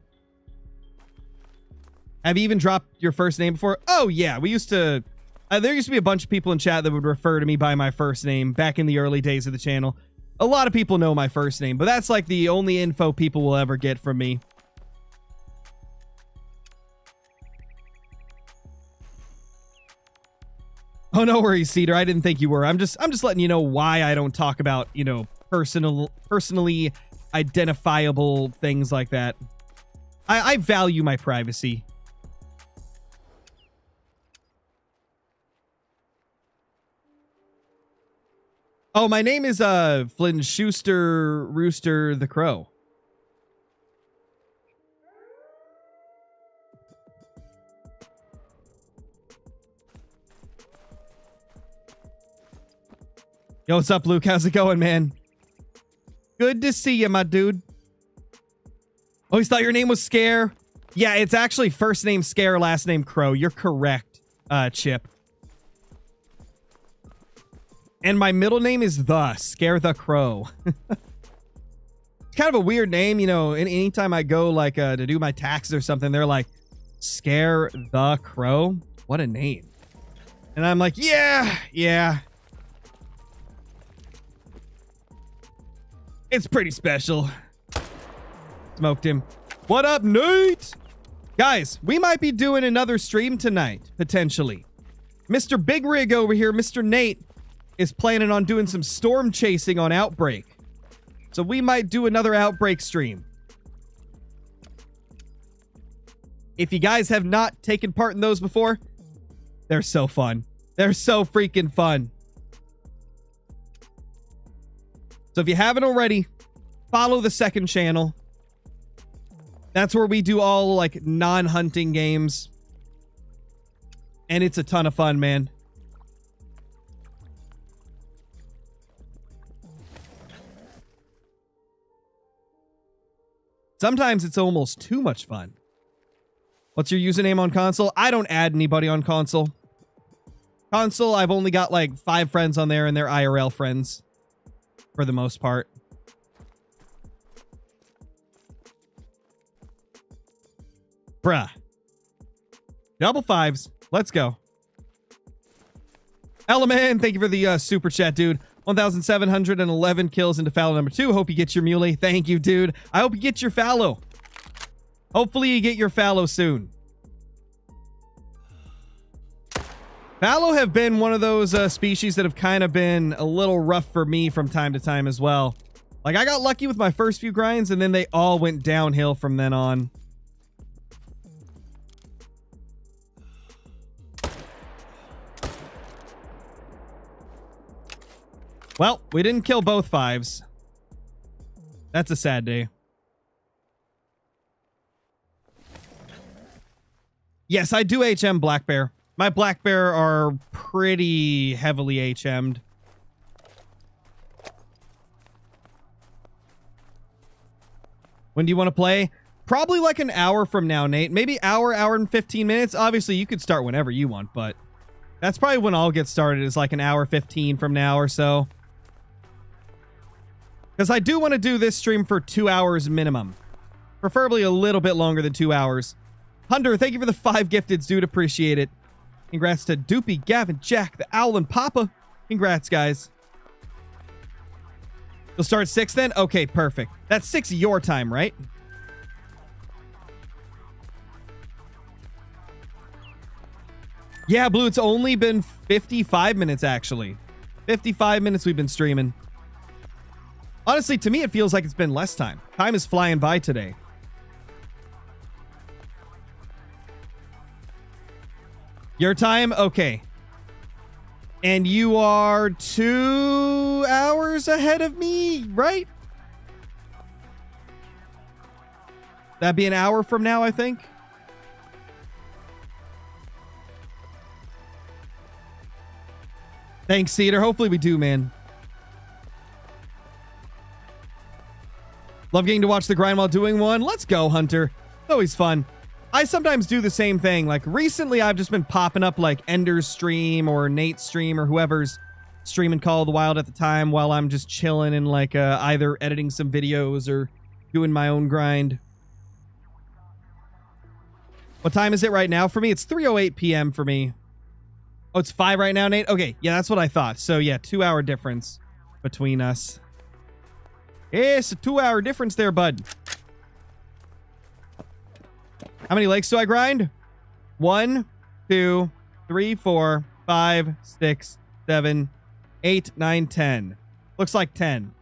Have you even dropped your first name before? Oh, yeah. We used to... there used to be a bunch of people in chat that would refer to me by my first name back in the early days of the channel. A lot of people know my first name, but that's like the only info people will ever get from me. Oh, no worries, Cedar. I didn't think you were. I'm just letting you know why I don't talk about, you know, personally identifiable things like that. I value my privacy. Oh, my name is Flynn Schuster Rooster the Crow. Yo, what's up, Luke? How's it going, man? Good to see you, my dude. Always thought your name was Scare. Yeah, it's actually first name Scare, last name Crow. You're correct, Chip. And my middle name is Scare the Crow. It's kind of a weird name, you know. Anytime I go like to do my taxes or something, they're like, Scare the Crow? What a name. And I'm like, yeah. It's pretty special. Smoked him. What up, Nate? Guys, we might be doing another stream tonight, potentially. Mr. Big Rig over here, Mr. Nate, is planning on doing some storm chasing on Outbreak. So we might do another Outbreak stream. If you guys have not taken part in those before, they're so fun. They're so freaking fun. So if you haven't already, follow the second channel. That's where we do all like non-hunting games. And it's a ton of fun, man. Sometimes it's almost too much fun. What's your username on console? I don't add anybody on console. Console, I've only got like 5 friends on there, and they're IRL friends for the most part. Bruh. Double 5s. Let's go. Element, thank you for the super chat, dude. 1,711 kills into fallow number 2. Hope you get your Mule. Thank you, dude. I hope you get your fallow. Hopefully you get your fallow soon. Fallow have been one of those species that have kind of been a little rough for me from time to time as well. Like, I got lucky with my first few grinds, and then they all went downhill from then on. Well, we didn't kill both 5s. That's a sad day. Yes, I do HM Black Bear. My Black Bear are pretty heavily HM'd. When do you want to play? Probably like an hour from now, Nate. Maybe hour and 15 minutes. Obviously, you could start whenever you want, but that's probably when I'll get started, is like an hour 15 from now or so. Because I do want to do this stream for 2 hours minimum. Preferably a little bit longer than 2 hours. Hunter, thank you for the 5 gifteds, dude. Appreciate it. Congrats to Doopy, Gavin, Jack, the Owl, and Papa. Congrats, guys. You'll start 6 then? Okay, perfect. That's 6 your time, right? Yeah, Blue, it's only been 55 minutes, actually. 55 minutes we've been streaming. Honestly, to me, it feels like it's been less time. Time is flying by today. Your time? Okay. And you are 2 hours ahead of me, right? That'd be an hour from now, I think. Thanks, Cedar. Hopefully we do, man. Love getting to watch the grind while doing one. Let's go, Hunter. It's always fun. I sometimes do the same thing. Like, recently, I've just been popping up, like, Ender's stream or Nate's stream or whoever's streaming Call of the Wild at the time while I'm just chilling and, like, either editing some videos or doing my own grind. What time is it right now for me? It's 3:08 p.m. for me. Oh, it's 5 right now, Nate? Okay, yeah, that's what I thought. So, yeah, 2 hour difference between us. It's a 2 hour difference there, bud. How many lakes do I grind? 1, 2, 3, 4, 5, 6, 7, 8, 9, 10. Looks like 10.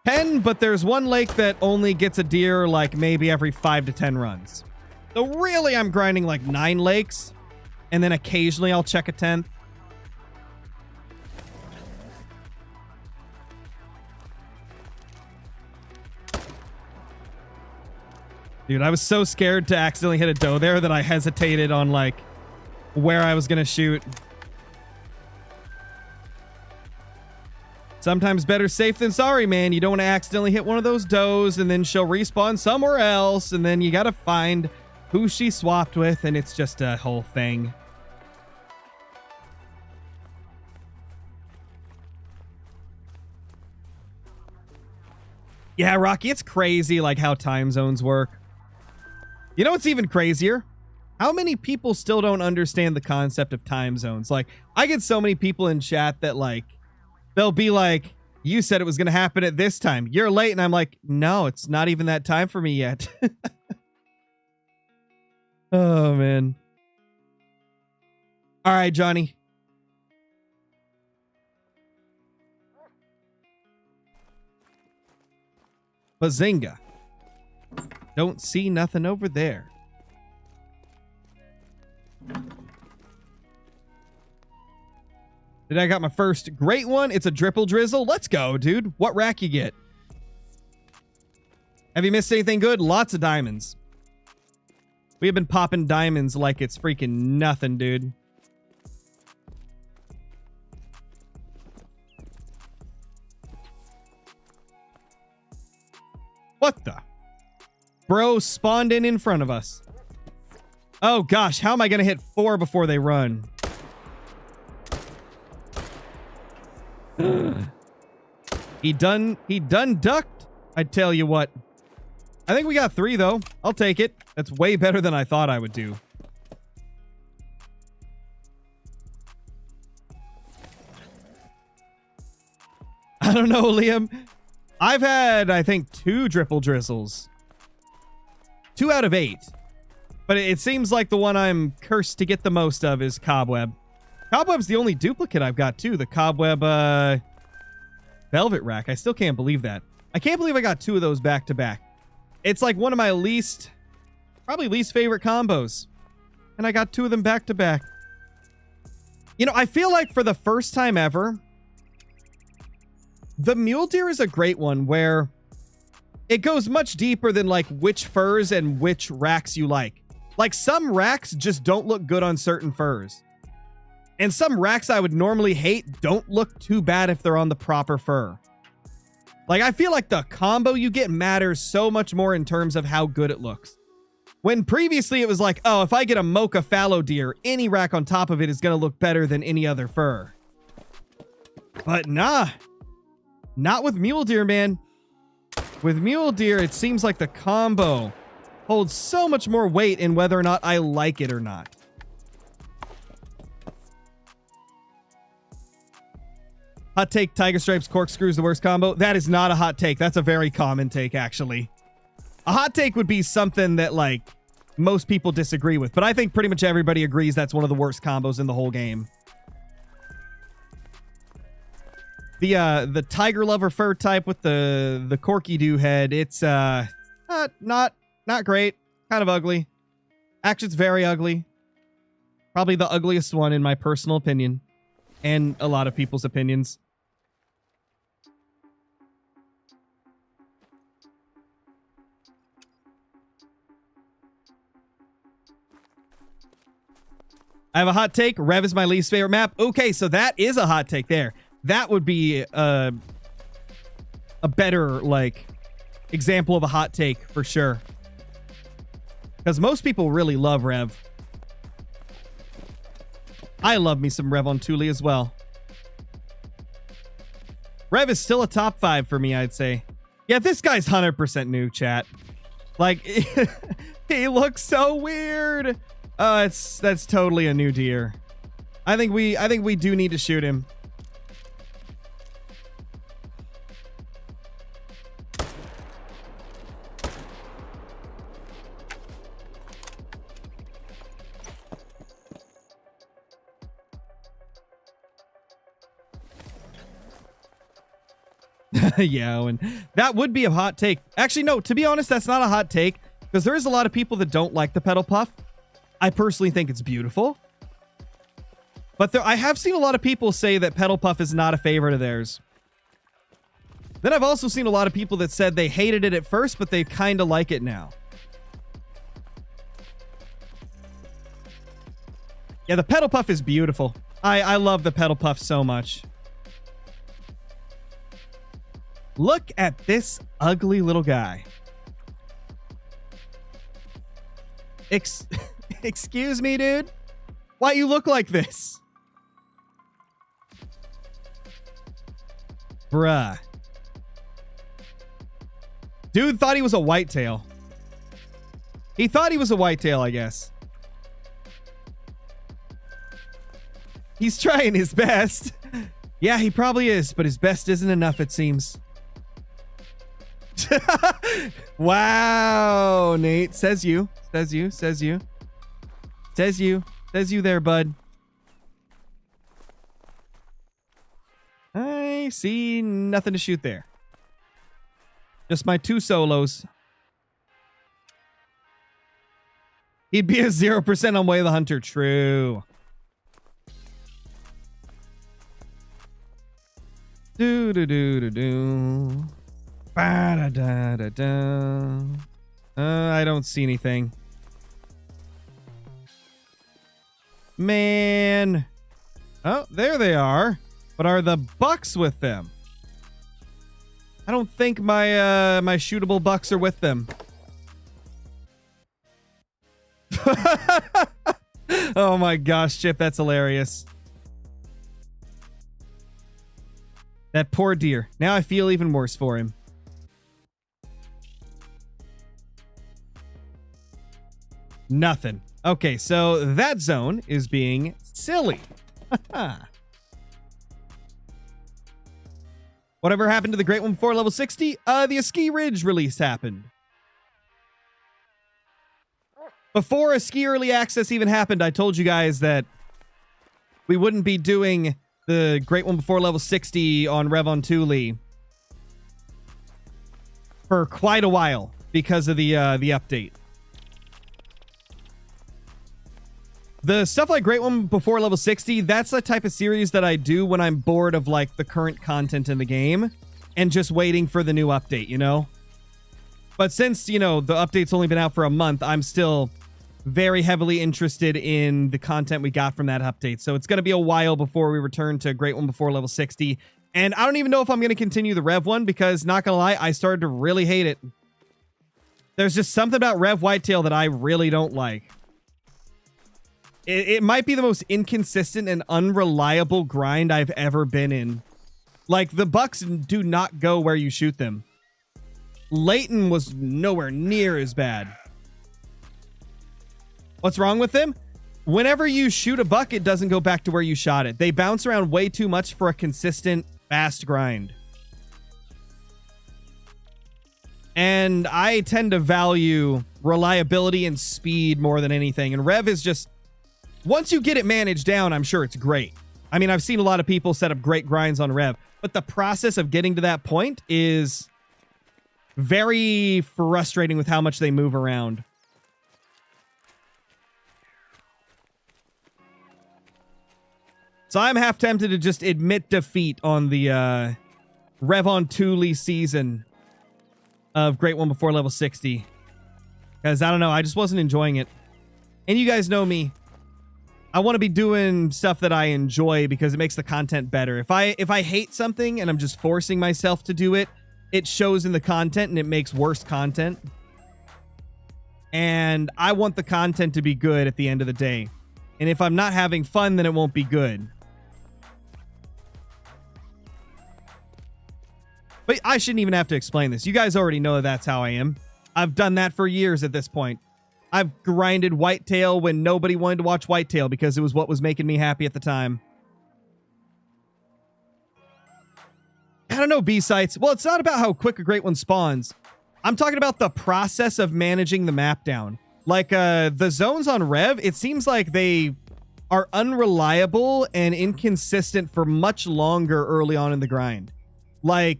10, but there's one lake that only gets a deer like maybe every 5 to 10 runs. So really, I'm grinding like 9 lakes, and then occasionally I'll check a 10th. Dude, I was so scared to accidentally hit a doe there that I hesitated on, like, where I was gonna shoot. Sometimes better safe than sorry, man. You don't want to accidentally hit one of those does, and then she'll respawn somewhere else, and then you gotta find who she swapped with, and it's just a whole thing. Yeah, Rocky, it's crazy, like, how time zones work. You know what's even crazier? How many people still don't understand the concept of time zones? Like, I get so many people in chat that, like, they'll be like, you said it was going to happen at this time. You're late. And I'm like, no, it's not even that time for me yet. Oh, man. All right, Johnny. Bazinga. Don't see nothing over there. Did I got my first great one? It's a dripple drizzle. Let's go, dude. What rack you get? Have you missed anything good? Lots of diamonds. We have been popping diamonds like it's freaking nothing, dude. What the? Bro spawned in front of us. Oh gosh, how am I gonna hit 4 before they run? He done ducked. I tell you what. I think we got 3 though. I'll take it. That's way better than I thought I would do. I don't know, Liam. I've had, I think, 2 dripple drizzles. 2 out of 8. But it seems like the one I'm cursed to get the most of is Cobweb. Cobweb's the only duplicate I've got, too. The Cobweb, Velvet Rack. I still can't believe that. I can't believe I got 2 of those back to back. It's like one of my probably least favorite combos. And I got 2 of them back to back. You know, I feel like for the first time ever, the Mule Deer is a great one where it goes much deeper than like which furs and which racks you like. Like some racks just don't look good on certain furs. And some racks I would normally hate don't look too bad if they're on the proper fur. Like I feel like the combo you get matters so much more in terms of how good it looks. When previously it was like, oh, if I get a mocha fallow deer, any rack on top of it is going to look better than any other fur. But nah. Not with Mule Deer, man. With Mule Deer, it seems like the combo holds so much more weight in whether or not I like it or not. Hot take, Tiger Stripes Corkscrews the worst combo. That is not a hot take. That's a very common take, actually. A hot take would be something that, like, most people disagree with. But I think pretty much everybody agrees that's one of the worst combos in the whole game. The Tiger Lover fur type with the Corky Doo head, it's not great. Kind of ugly. Actually, it's very ugly. Probably the ugliest one in my personal opinion. And a lot of people's opinions. I have a hot take. Rev is my least favorite map. Okay, so that is a hot take there. That would be a better, like, example of a hot take for sure. Because most people really love Rev. I love me some Rev on Thule as well. Rev is still a top 5 for me, I'd say. Yeah, this guy's 100% new, chat. Like, he looks so weird. That's totally a new deer. I think we do need to shoot him. Yeah, and that would be a hot take. Actually, no, to be honest, that's not a hot take because there is a lot of people that don't like the pedal puff. I personally think it's beautiful. But I have seen a lot of people say that pedal puff is not a favorite of theirs. Then I've also seen a lot of people that said they hated it at first, but they kind of like it now. Yeah, the pedal puff is beautiful. I love the pedal puff so much. Look at this ugly little guy. Excuse me, dude? Why you look like this? Bruh. Dude thought he was a whitetail. He thought he was a whitetail, I guess. He's trying his best. Yeah, he probably is, but his best isn't enough, it seems. Wow, Nate. Says you there, bud. I see nothing to shoot there. Just my 2 solos. He'd be a 0% on Way of the Hunter. True. Do do do do do. Ba da da da da. I don't see anything. Man. Oh, there they are. But are the bucks with them? I don't think my my shootable bucks are with them. Oh my gosh, Chip, that's hilarious. That poor deer. Now I feel even worse for him. Nothing. Okay, so that zone is being silly. Whatever happened to the Great One before level 60? The Ski Ridge release happened. Before a Ski Early Access even happened, I told you guys that we wouldn't be doing the Great One before level 60 on Rev on Thule for quite a while because of the update. The stuff like Great One before level 60, that's the type of series that I do when I'm bored of like the current content in the game and just waiting for the new update, you know? But since, you know, the update's only been out for a month, I'm still very heavily interested in the content we got from that update. So it's going to be a while before we return to Great One before level 60. And I don't even know if I'm going to continue the Rev one because, not going to lie, I started to really hate it. There's just something about Rev Whitetail that I really don't like. It might be the most inconsistent and unreliable grind I've ever been in. Like, the bucks do not go where you shoot them. Layton was nowhere near as bad. What's wrong with them? Whenever you shoot a buck, it doesn't go back to where you shot it. They bounce around way too much for a consistent, fast grind. And I tend to value reliability and speed more than anything. And Rev is just... Once you get it managed down, I'm sure it's great. I mean, I've seen a lot of people set up great grinds on Rev, but the process of getting to that point is very frustrating with how much they move around. So I'm half tempted to just admit defeat on the Rev on Thule season of Great One before level 60. Because, I don't know, I just wasn't enjoying it. And you guys know me. I want to be doing stuff that I enjoy because it makes the content better. If I hate something and I'm just forcing myself to do it, it shows in the content and it makes worse content. And I want the content to be good at the end of the day. And if I'm not having fun, then it won't be good. But I shouldn't even have to explain this. You guys already know that's how I am. I've done that for years at this point. I've grinded Whitetail when nobody wanted to watch Whitetail because it was what was making me happy at the time. I don't know, B-sites. Well, it's not about how quick a Great One spawns. I'm talking about the process of managing the map down. Like, the zones on Rev, it seems like they are unreliable and inconsistent for much longer early on in the grind. Like,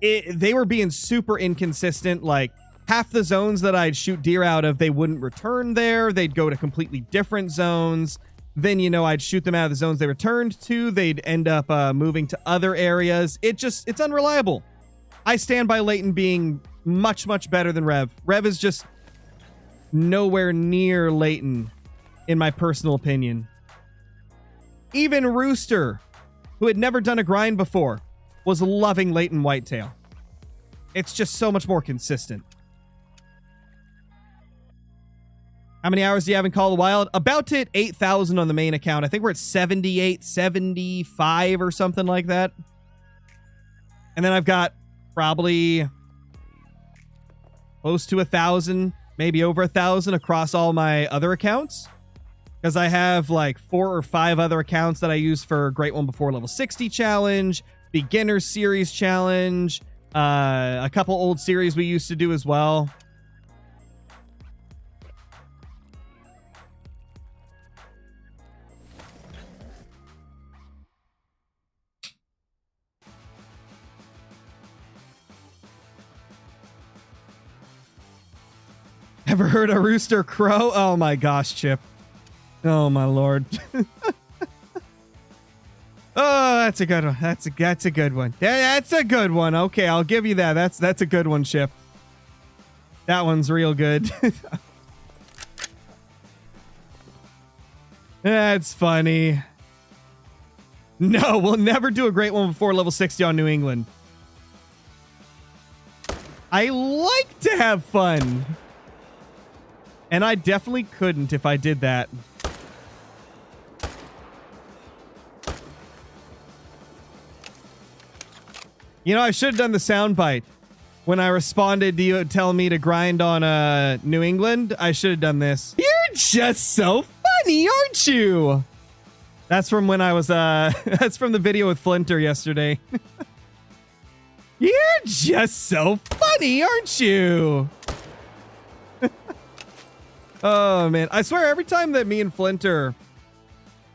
they were being super inconsistent. Like, half the zones that I'd shoot deer out of, they wouldn't return there. They'd go to completely different zones. Then, you know, I'd shoot them out of the zones they returned to. They'd end up moving to other areas. It's unreliable. I stand by Layton being much, much better than Rev. Rev is just nowhere near Layton, in my personal opinion. Even Rooster, who had never done a grind before, was loving Layton Whitetail. It's just so much more consistent. How many hours do you have in Call of the Wild? About to hit 8,000 on the main account. I think we're at 78, 75 or something like that. And then I've got probably close to 1,000, maybe over 1,000 across all my other accounts. Because I have like 4 or 5 other accounts that I use for Great One before level 60 challenge, Beginner Series challenge, a couple old series we used to do as well. Ever heard a rooster crow? Oh my gosh, Chip. Oh my lord. Oh, that's a good one. That's a good one. That's a good one. Okay, I'll give you that. That's a good one, Chip. That one's real good. That's funny. No, we'll never do a great one before level 60 on New England. I like to have fun. And I definitely couldn't if I did that. You know, I should have done the soundbite. When I responded to you telling me to grind on New England, I should have done this. You're just so funny, aren't you? That's from when I was, that's from the video with Flinter yesterday. You're just so funny, aren't you? Oh, man. I swear, every time that me and Flinter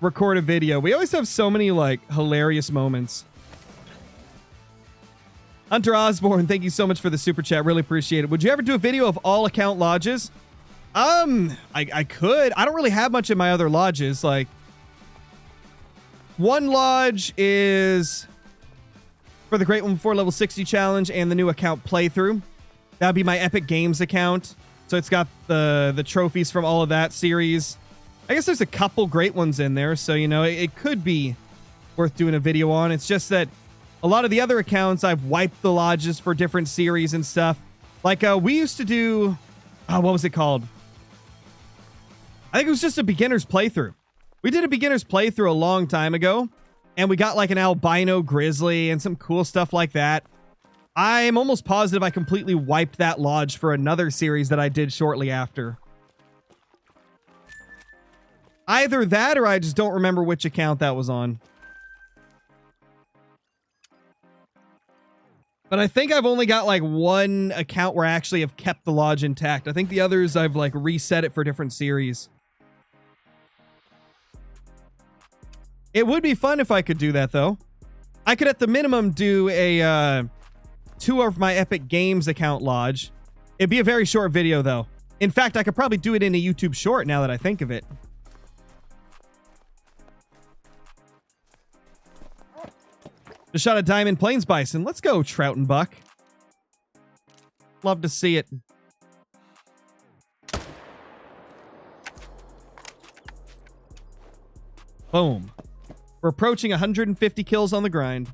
record a video, we always have so many, like, hilarious moments. Hunter Osborne, thank you so much for the super chat. Really appreciate it. Would you ever do a video of all account lodges? I could. I don't really have much in my other lodges. Like, one lodge is for the Great One Before Level 60 challenge and the new account playthrough. That'd be my Epic Games account. So it's got the trophies from all of that series. I guess there's a couple great ones in there. So, you know, it could be worth doing a video on. It's just that a lot of the other accounts, I've wiped the lodges for different series and stuff. Like, we used to do... what was it called? I think it was just a beginner's playthrough. We did a beginner's playthrough a long time ago, and we got, like, an albino grizzly and some cool stuff like that. I'm almost positive I completely wiped that lodge for another series that I did shortly after. Either that, or I just don't remember which account that was on. But I think I've only got like one account where I actually have kept the lodge intact. I think the others I've like reset it for different series. It would be fun if I could do that though. I could at the minimum do a tour of my Epic Games account lodge. It'd be a very short video though. In fact, I could probably do it in a YouTube short now that I think of it. Just shot a Diamond Plains Bison. Let's go, Trout and Buck. Love to see it. Boom. We're approaching 150 kills on the grind.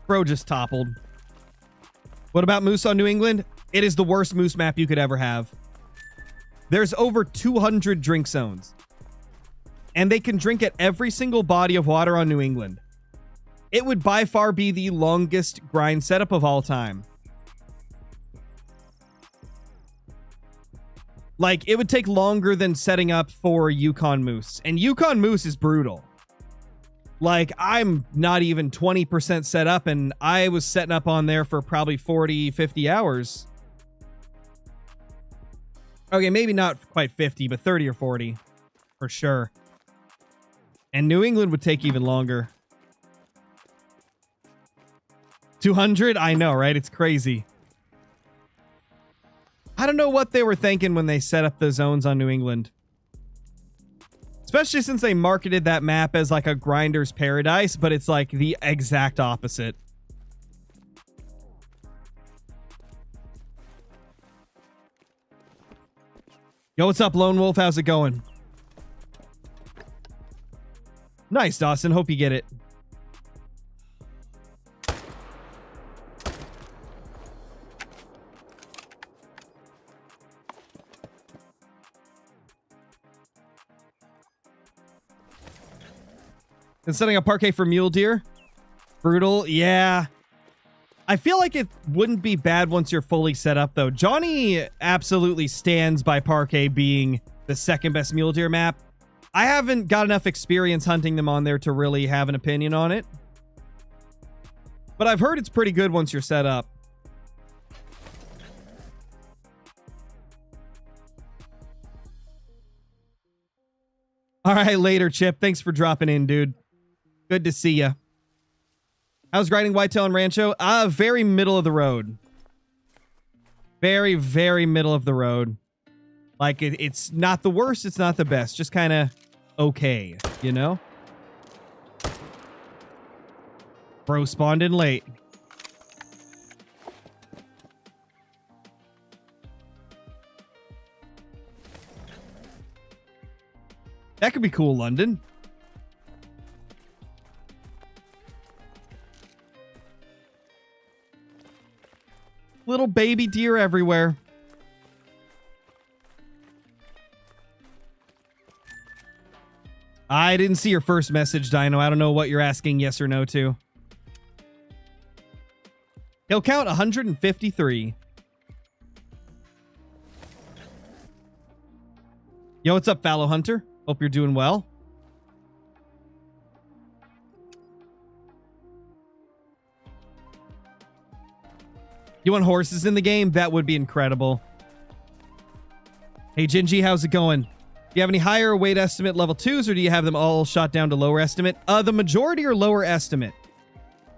Bro just toppled. What about moose on New England? It is the worst moose map you could ever have. There's over 200 drink zones. And they can drink at every single body of water on New England. It would by far be the longest grind setup of all time. Like, it would take longer than setting up for Yukon Moose. And Yukon Moose is brutal. Like, I'm not even 20% set up, and I was setting up on there for probably 40, 50 hours. Okay, maybe not quite 50, but 30 or 40. For sure. And New England would take even longer. 200? I know, right? It's crazy. I don't know what they were thinking when they set up the zones on New England. Especially since they marketed that map as like a grinder's paradise, but it's like the exact opposite. Yo, what's up, Lone Wolf? How's it going? Nice, Dawson. Hope you get it. And setting up parquet for mule deer. Brutal. Yeah. I feel like it wouldn't be bad once you're fully set up, though. Johnny absolutely stands by parquet being the second best mule deer map. I haven't got enough experience hunting them on there to really have an opinion on it. But I've heard it's pretty good once you're set up. All right, later, Chip. Thanks for dropping in, dude. Good to see you. How's grinding Whitetail and Rancho? Very middle of the road. Very, very middle of the road. Like, it's not the worst, it's not the best. Just kind of okay, you know? Bro spawned in late. That could be cool, London. Little baby deer everywhere. I didn't see your first message, Dino. I don't know what you're asking yes or no to. He'll count 153. Yo, what's up, Fallow Hunter? Hope you're doing well. You want horses in the game? That would be incredible. Hey, Gingy, how's it going? Do you have any higher weight estimate level 2s, or do you have them all shot down to lower estimate? The majority are lower estimate.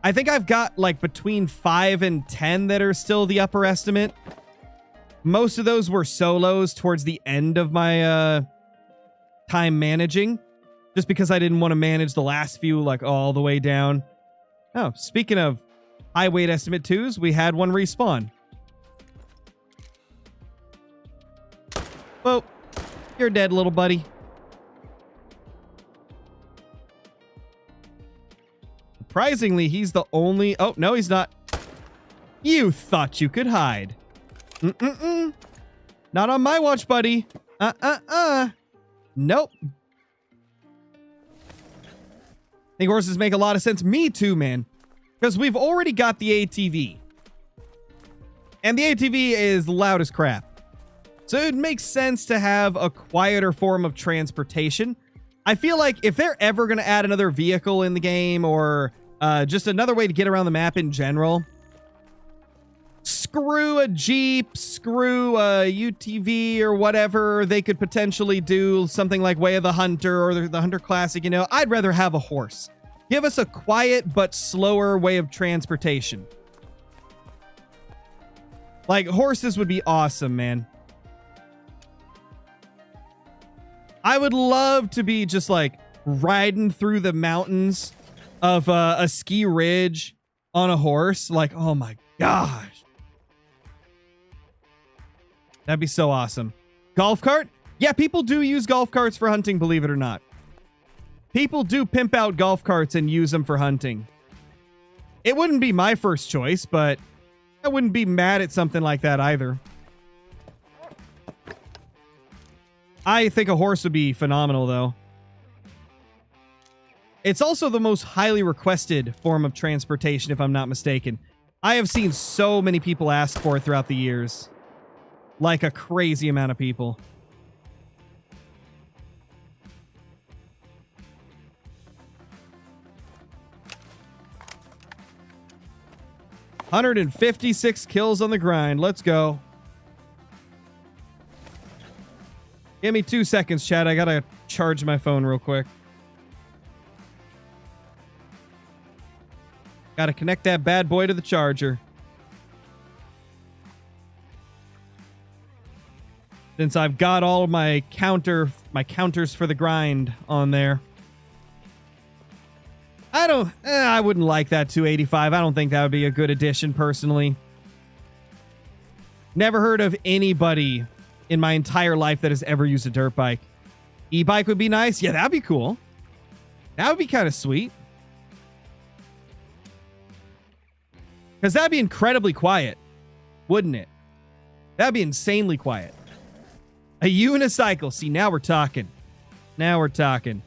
I think I've got like between 5 and 10 that are still the upper estimate. Most of those were solos towards the end of my time managing, just because I didn't want to manage the last few like all the way down. Oh, speaking of high weight estimate 2s, we had one respawn. Well, you're dead, little buddy. Surprisingly, he's the only... Oh, no, he's not. You thought you could hide. Not on my watch, buddy. Nope. I think horses make a lot of sense. Me too, man. Because we've already got the ATV. And the ATV is loud as crap. So it makes sense to have a quieter form of transportation. I feel like if they're ever going to add another vehicle in the game, or just another way to get around the map in general, screw a Jeep, screw a UTV or whatever, they could potentially do something like Way of the Hunter or the Hunter Classic, you know. I'd rather have a horse. Give us a quiet but slower way of transportation. Like, horses would be awesome, man. I would love to be just like riding through the mountains of a ski ridge on a horse. Like, oh my gosh. That'd be so awesome. Golf cart? Yeah, people do use golf carts for hunting, believe it or not. People do pimp out golf carts and use them for hunting. It wouldn't be my first choice, but I wouldn't be mad at something like that either. I think a horse would be phenomenal, though. It's also the most highly requested form of transportation, if I'm not mistaken. I have seen so many people ask for it throughout the years. Like a crazy amount of people. $156 kills on the grind. Let's go. Give me 2 seconds, chat. I gotta charge my phone real quick. Gotta connect that bad boy to the charger. Since I've got all of my counters for the grind on there. I wouldn't like that 285. I don't think that would be a good addition, personally. Never heard of anybody in my entire life that has ever used a dirt bike. E-bike would be nice. Yeah, that'd be cool. That would be kind of sweet. Because that'd be incredibly quiet, wouldn't it? That'd be insanely quiet. A unicycle. See, now we're talking. Now we're talking.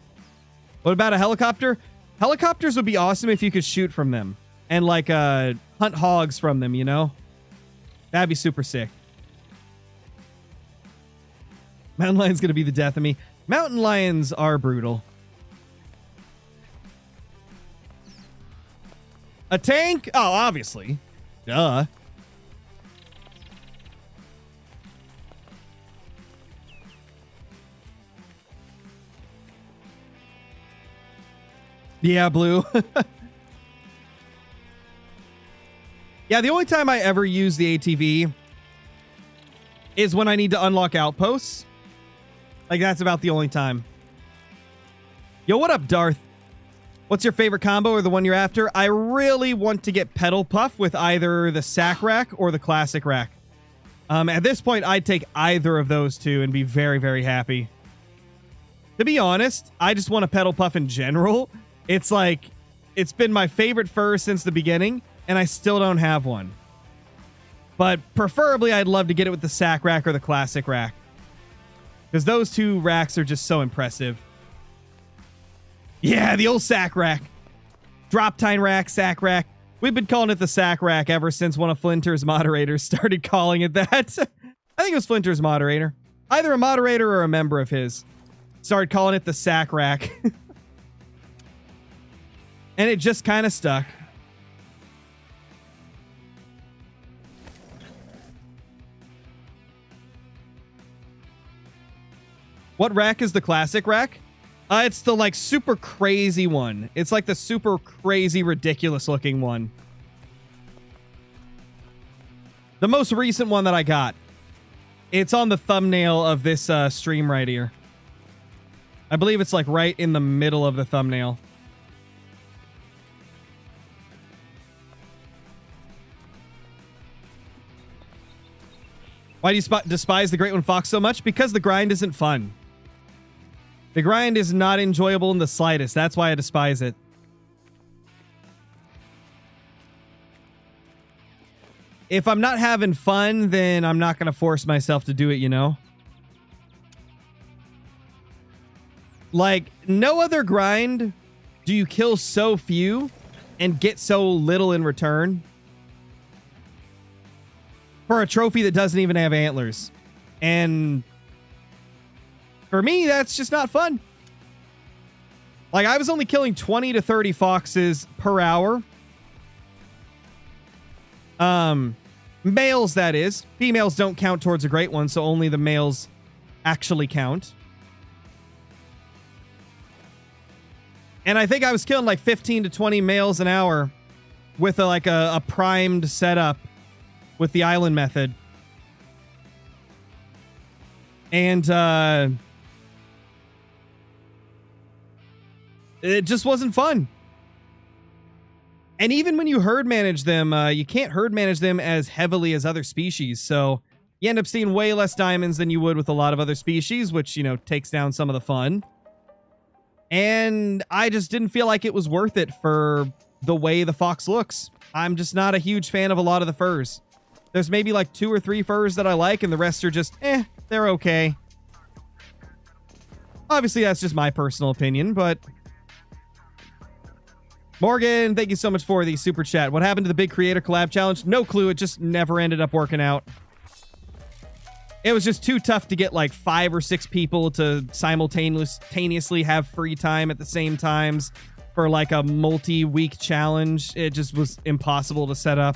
What about a helicopter? Helicopters would be awesome if you could shoot from them. And like hunt hogs from them, you know? That'd be super sick. Mountain lion's gonna be the death of me. Mountain lions are brutal. A tank? Oh, obviously. Duh. Yeah, blue. Yeah, the only time I ever use the ATV is when I need to unlock outposts. Like, that's about the only time. Yo, what up, Darth? What's your favorite combo or the one you're after? I really want to get Pedal Puff with either the Sack Rack or the Classic Rack. At this point, I'd take either of those two and be very, very happy. To be honest, I just want a Pedal Puff in general. It's like, it's been my favorite fur since the beginning, and I still don't have one. But preferably, I'd love to get it with the Sack Rack or the Classic Rack. Because those two racks are just so impressive. Yeah, the old Sack Rack. Drop Time Rack, Sack Rack. We've been calling it the Sack Rack ever since one of Flinter's moderators started calling it that. I think it was Flinter's moderator. Either a moderator or a member of his started calling it the Sack Rack. And it just kind of stuck. What rack is the Classic Rack? It's the, like, super crazy one. It's like the super crazy, ridiculous looking one. The most recent one that I got. It's on the thumbnail of this stream right here. I believe it's, like, right in the middle of the thumbnail. Why do you despise the Great One Fox so much? Because the grind isn't fun. The grind is not enjoyable in the slightest. That's why I despise it. If I'm not having fun, then I'm not going to force myself to do it, you know? Like, no other grind do you kill so few and get so little in return for a trophy that doesn't even have antlers. And for me, that's just not fun. Like, I was only killing 20 to 30 foxes per hour. Males, that is. Females don't count towards a great one, so only the males actually count. And I think I was killing like 15 to 20 males an hour with a primed setup with the island method. And it just wasn't fun. And even when you herd manage them, you can't herd manage them as heavily as other species. So you end up seeing way less diamonds than you would with a lot of other species, which, you know, takes down some of the fun. And I just didn't feel like it was worth it for the way the fox looks. I'm just not a huge fan of a lot of the furs. There's maybe like 2 or 3 furs that I like, and the rest are just, they're okay. Obviously, that's just my personal opinion, but... Morgan, thank you so much for the super chat. What happened to the big creator collab challenge? No clue. It just never ended up working out. It was just too tough to get like 5 or 6 people to simultaneously have free time at the same times for like a multi-week challenge. It just was impossible to set up.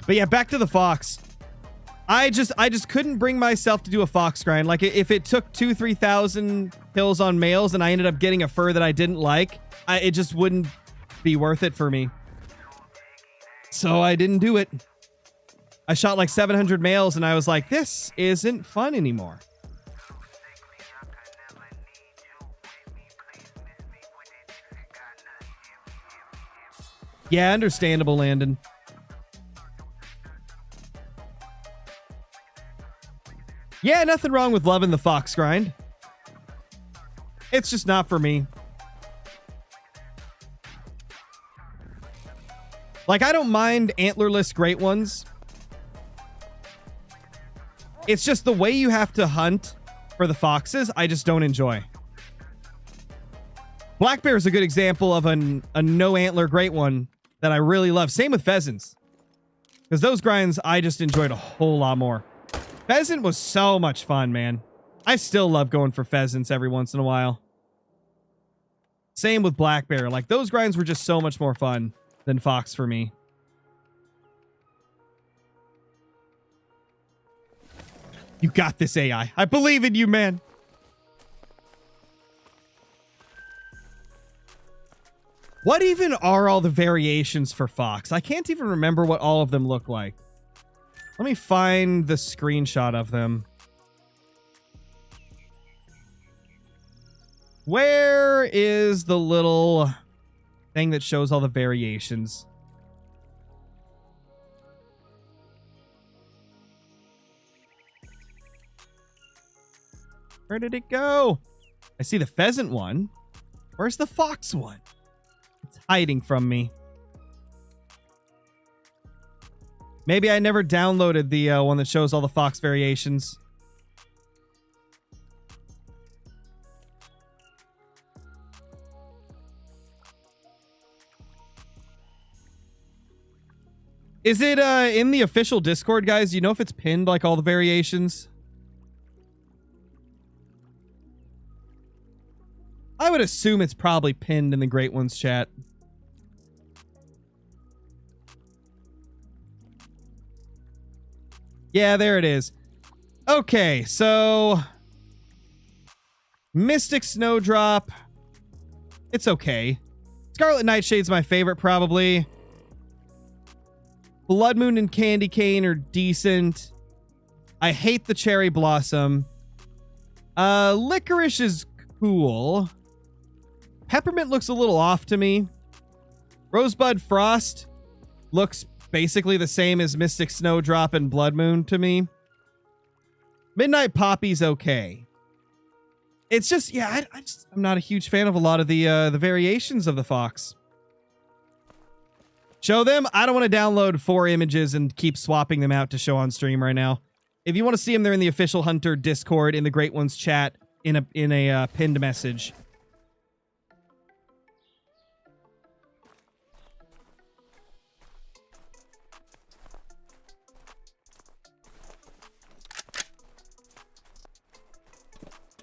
But yeah, back to the fox. I just couldn't bring myself to do a fox grind. Like, if it took 2,000-3,000 kills on males and I ended up getting a fur that I didn't like, it just wouldn't be worth it for me. So I didn't do it. I shot like 700 males and I was like, this isn't fun anymore. Yeah, understandable, Landon. Yeah, nothing wrong with loving the fox grind. It's just not for me. Like, I don't mind antlerless great ones. It's just the way you have to hunt for the foxes, I just don't enjoy. Black bear is a good example of a no antler great one that I really love. Same with pheasants. Because those grinds, I just enjoyed a whole lot more. Pheasant was so much fun, man. I still love going for pheasants every once in a while. Same with black bear. Like, those grinds were just so much more fun than fox for me. You got this, AI. I believe in you, man. What even are all the variations for fox? I can't even remember what all of them look like. Let me find the screenshot of them. Where is the little thing that shows all the variations? Where did it go? I see the pheasant one. Where's the fox one? It's hiding from me. Maybe I never downloaded the one that shows all the fox variations. Is it in the official Discord, guys? Do you know if it's pinned like all the variations? I would assume it's probably pinned in the Great Ones chat. Yeah, there it is. Okay, so Mystic Snowdrop. It's okay. Scarlet Nightshade's my favorite, probably. Blood Moon and Candy Cane are decent. I hate the Cherry Blossom. Licorice is cool. Peppermint looks a little off to me. Rosebud Frost looks basically the same as Mystic Snowdrop and Blood Moon to me. Midnight Poppy's okay. It's just, yeah, I'm not a huge fan of a lot of the variations of the fox. Show them? I don't want to download 4 images and keep swapping them out to show on stream right now. If you want to see them, they're in the official Hunter Discord, in the Great Ones chat, in a pinned message.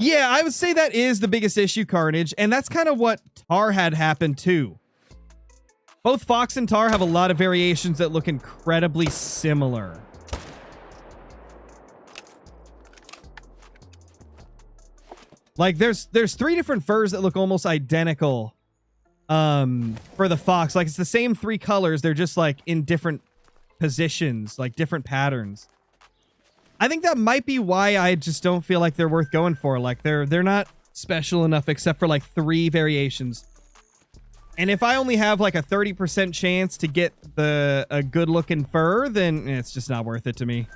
Yeah, I would say that is the biggest issue, Carnage, and that's kind of what Tar had happened too. Both Fox and Tar have a lot of variations that look incredibly similar. Like there's 3 different furs that look almost identical for the Fox. Like it's the same 3 colors, they're just like in different positions, like different patterns. I think that might be why I just don't feel like they're worth going for. Like they're not special enough except for like 3 variations. And if I only have like a 30% chance to get a good looking fur, then it's just not worth it to me.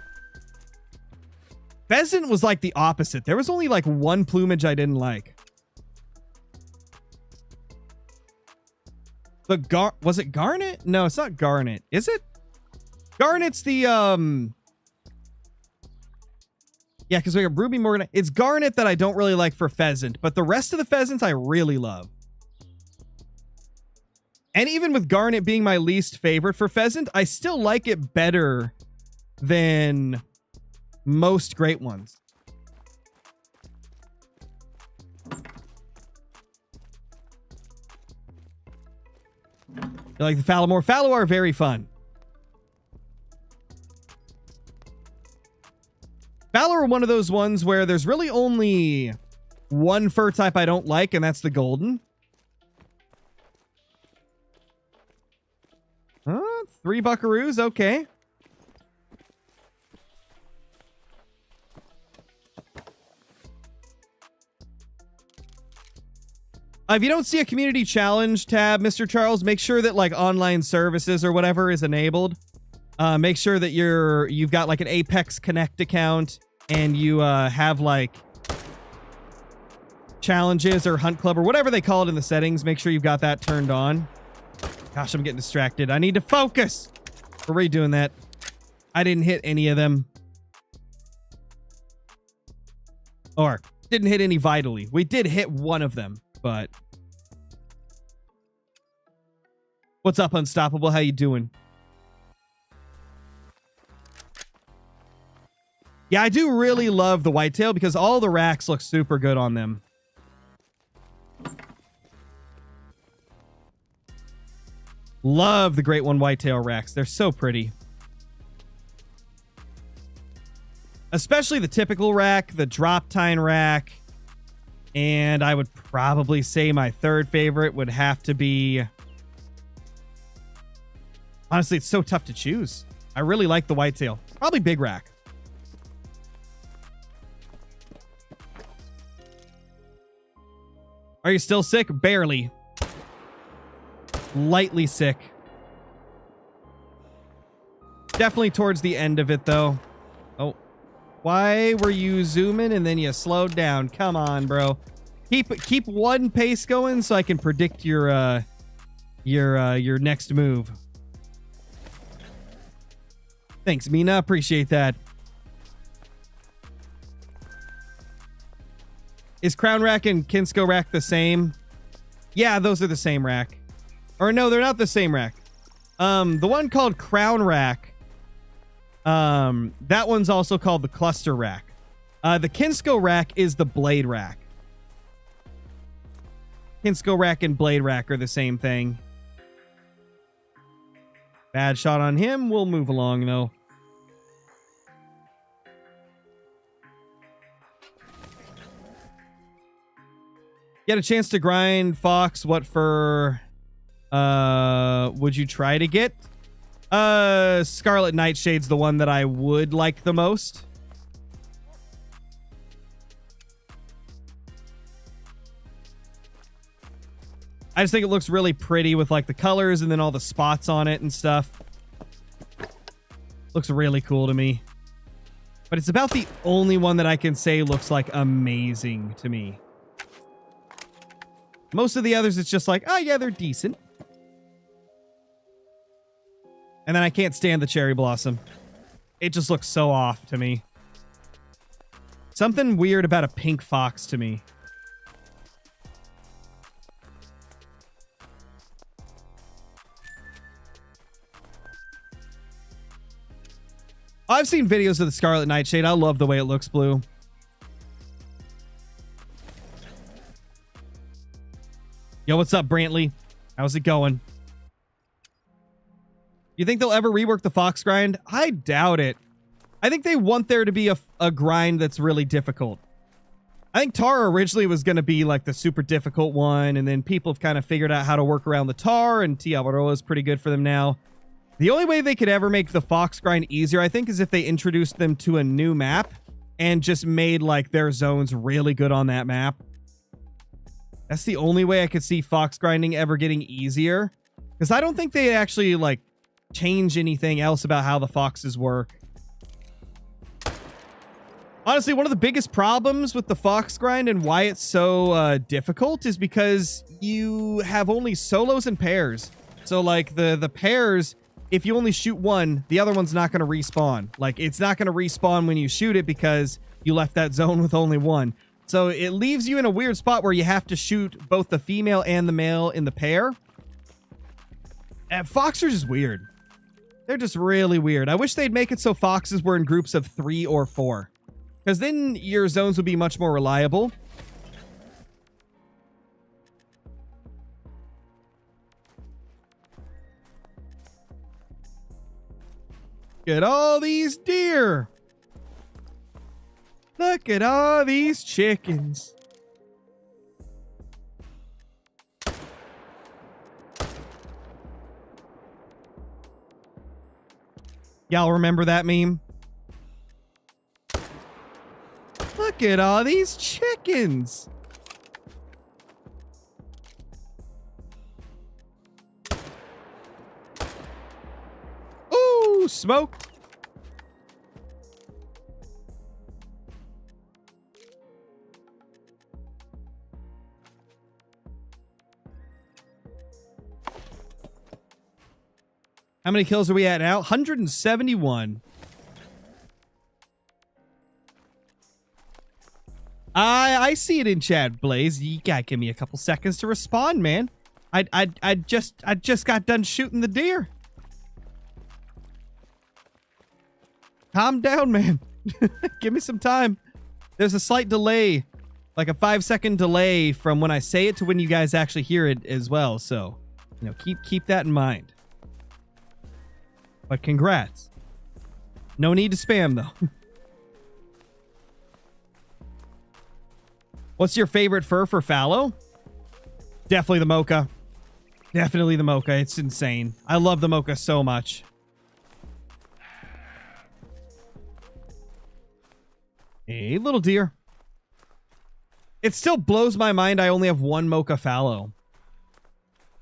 Pheasant was like the opposite. There was only like 1 plumage I didn't like. But was it Garnet? No, it's not Garnet. Is it? Garnet's the yeah, because we have Ruby Morgan. It's Garnet that I don't really like for Pheasant, but the rest of the pheasants I really love. And even with Garnet being my least favorite for Pheasant, I still like it better than most Great Ones. You like the Falomor? Falomor are very fun. Valor are one of those ones where there's really only 1 fur type I don't like, and that's the golden. 3 buckaroos, okay. If you don't see a community challenge tab, Mr. Charles, make sure that like online services or whatever is enabled. Make sure that you've got like an Apex Connect account and you have like challenges or hunt club or whatever they call it in the settings. Make sure you've got that turned on. Gosh, I'm getting distracted. I need to focus. We're redoing that. I didn't hit any of them. Or didn't hit any vitally. We did hit one of them, but what's up, Unstoppable? How you doing? Yeah, I do really love the whitetail because all the racks look super good on them. Love the Great One whitetail racks. They're so pretty. Especially the typical rack, the drop tine rack. And I would probably say my 3rd favorite would have to be Honestly, it's so tough to choose. I really like the whitetail. Probably big rack. Are you still sick? Barely. Lightly sick. Definitely towards the end of it, though. Oh. Why were you zooming and then you slowed down? Come on, bro. Keep one pace going so I can predict your next move. Thanks, Mina. Appreciate that. Is Crown Rack and Kinsko Rack the same? Yeah, those are the same rack. Or no, they're not the same rack. The one called Crown Rack, that one's also called the Cluster Rack. The Kinsko Rack is the Blade Rack. Kinsko Rack and Blade Rack are the same thing. Bad shot on him. We'll move along, though. Get a chance to grind Fox. What fur would you try to get? Scarlet Nightshade's the one that I would like the most. I just think it looks really pretty with like the colors and then all the spots on it and stuff. Looks really cool to me. But it's about the only one that I can say looks like amazing to me. Most of the others, it's just like, oh yeah, they're decent. And then I can't stand the cherry blossom. It just looks so off to me. Something weird about a pink fox to me. I've seen videos of the Scarlet Nightshade. I love the way it looks blue. Yo, what's up, Brantley? How's it going? You think they'll ever rework the fox grind? I doubt it. I think they want there to be a grind that's really difficult. I think Tar originally was going to be like the super difficult one, and then people have kind of figured out how to work around the Tar, and Tiawaroa is pretty good for them now. The only way they could ever make the fox grind easier, I think, is if they introduced them to a new map and just made like their zones really good on that map. That's the only way I could see fox grinding ever getting easier, because I don't think they actually like change anything else about how the foxes work. Honestly, one of the biggest problems with the fox grind and why it's so difficult is because you have only solos and pairs. So like the pairs, if you only shoot one, the other one's not going to respawn. Like, it's not going to respawn when you shoot it because you left that zone with only one. So it leaves you in a weird spot where you have to shoot both the female and the male in the pair. And foxes are just weird. They're just really weird. I wish they'd make it so foxes were in groups of 3 or 4. Because then your zones would be much more reliable. Look at all these deer. Look at all these chickens. Y'all remember that meme? Look at all these chickens. Ooh, smoke. How many kills are we at now? 171. I see it in chat, Blaze. You gotta give me a couple seconds to respond, man. I just got done shooting the deer. Calm down, man. Give me some time. There's a slight delay, like a 5-second delay from when I say it to when you guys actually hear it as well. So, you know, keep that in mind. But congrats. No need to spam, though. What's your favorite fur for fallow? Definitely the mocha. Definitely the mocha. It's insane. I love the mocha so much. Hey, little deer. It still blows my mind I only have one mocha fallow.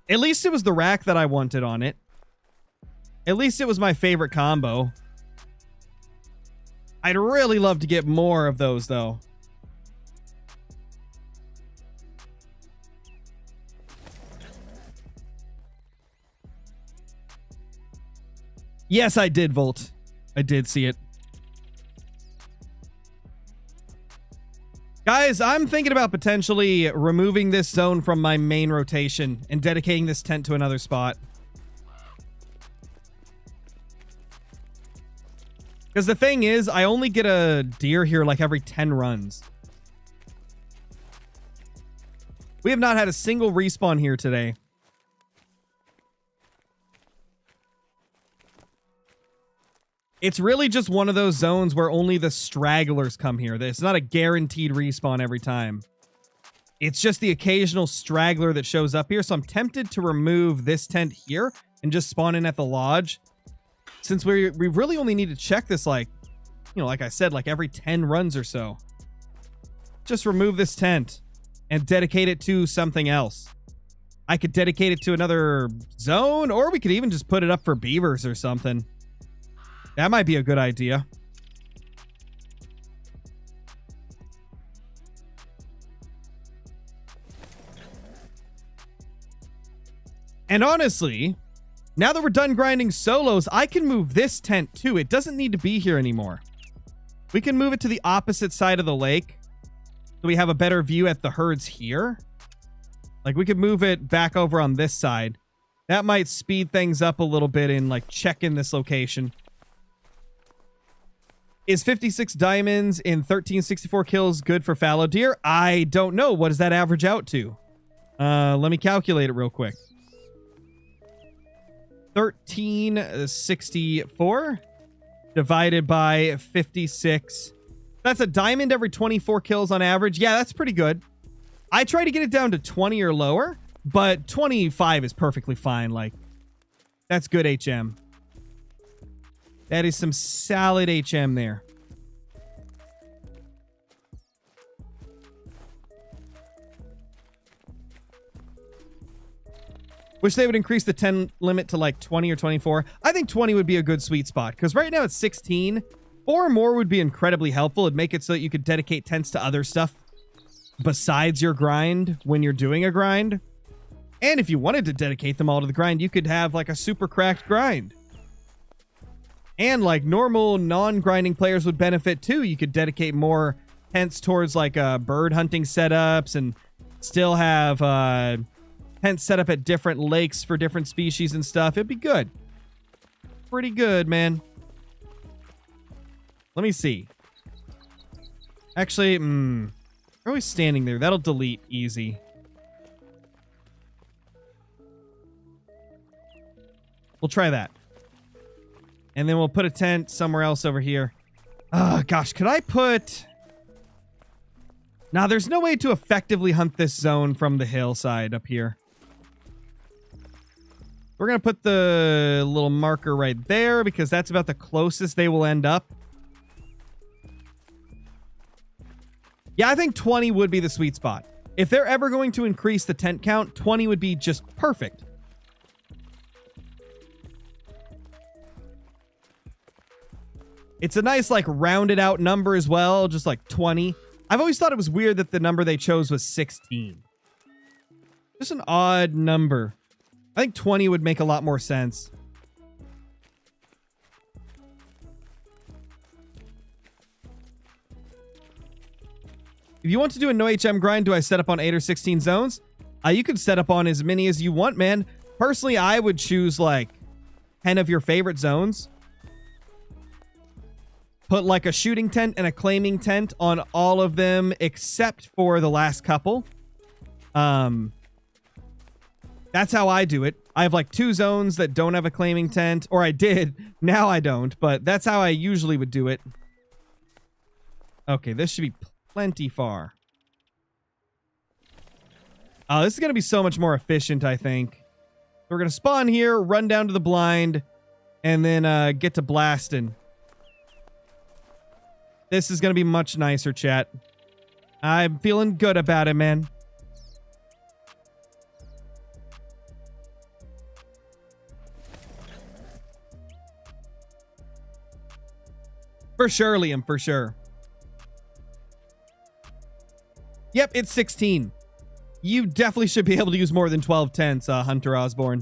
At least it was the rack that I wanted on it. At least it was my favorite combo. I'd really love to get more of those, though. Yes, I did, Volt. I did see it. Guys, I'm thinking about potentially removing this zone from my main rotation and dedicating this tent to another spot. Because the thing is, I only get a deer here like every 10 runs. We have not had a single respawn here today. It's really just one of those zones where only the stragglers come here. It's not a guaranteed respawn every time. It's just the occasional straggler that shows up here. So I'm tempted to remove this tent here and just spawn in at the lodge. Since we really only need to check this, like, you know, like I said, like every 10 runs or so. Just remove this tent and dedicate it to something else. I could dedicate it to another zone, or we could even just put it up for beavers or something. That might be a good idea. And honestly, now that we're done grinding solos, I can move this tent too. It doesn't need to be here anymore. We can move it to the opposite side of the lake so we have a better view at the herds here. Like, we could move it back over on this side. That might speed things up a little bit in, like, checking this location. Is 56 diamonds in 1364 kills good for fallow deer? I don't know. What does that average out to? Let me calculate it real quick. 1364 divided by 56. That's a diamond every 24 kills on average. Yeah, that's pretty good. I try to get it down to 20 or lower, but 25 is perfectly fine. Like, that's good HM. That is some solid HM there. Wish they would increase the 10 limit to like 20 or 24. I think 20 would be a good sweet spot, because right now it's 16. 4 or more would be incredibly helpful. It'd make it so that you could dedicate tents to other stuff besides your grind when you're doing a grind. And if you wanted to dedicate them all to the grind, you could have like a super cracked grind. And like normal non-grinding players would benefit too. You could dedicate more tents towards like bird hunting setups and still have tents set up at different lakes for different species and stuff. It'd be good. Pretty good, man. Let me see. Actually, we're always standing there. That'll delete easy. We'll try that. And then we'll put a tent somewhere else over here. Oh, gosh. Could I put... Nah, there's no way to effectively hunt this zone from the hillside up here. We're going to put the little marker right there because that's about the closest they will end up. Yeah, I think 20 would be the sweet spot. If they're ever going to increase the tent count, 20 would be just perfect. It's a nice, like, rounded out number as well, just like 20. I've always thought it was weird that the number they chose was 16. Just an odd number. I think 20 would make a lot more sense. If you want to do a no HM grind, do I set up on 8 or 16 zones? You could set up on as many as you want, man. Personally, I would choose like 10 of your favorite zones. Put like a shooting tent and a claiming tent on all of them except for the last couple. That's how I do it. I have like 2 zones that don't have a claiming tent, or I did. Now I don't, but that's how I usually would do it. Okay, this should be plenty far. Oh, this is going to be so much more efficient, I think. We're going to spawn here, run down to the blind, and then get to blasting. This is going to be much nicer, chat. I'm feeling good about it, man. For sure, Liam, for sure. Yep, it's 16. You definitely should be able to use more than 12 tents, Hunter Osborne.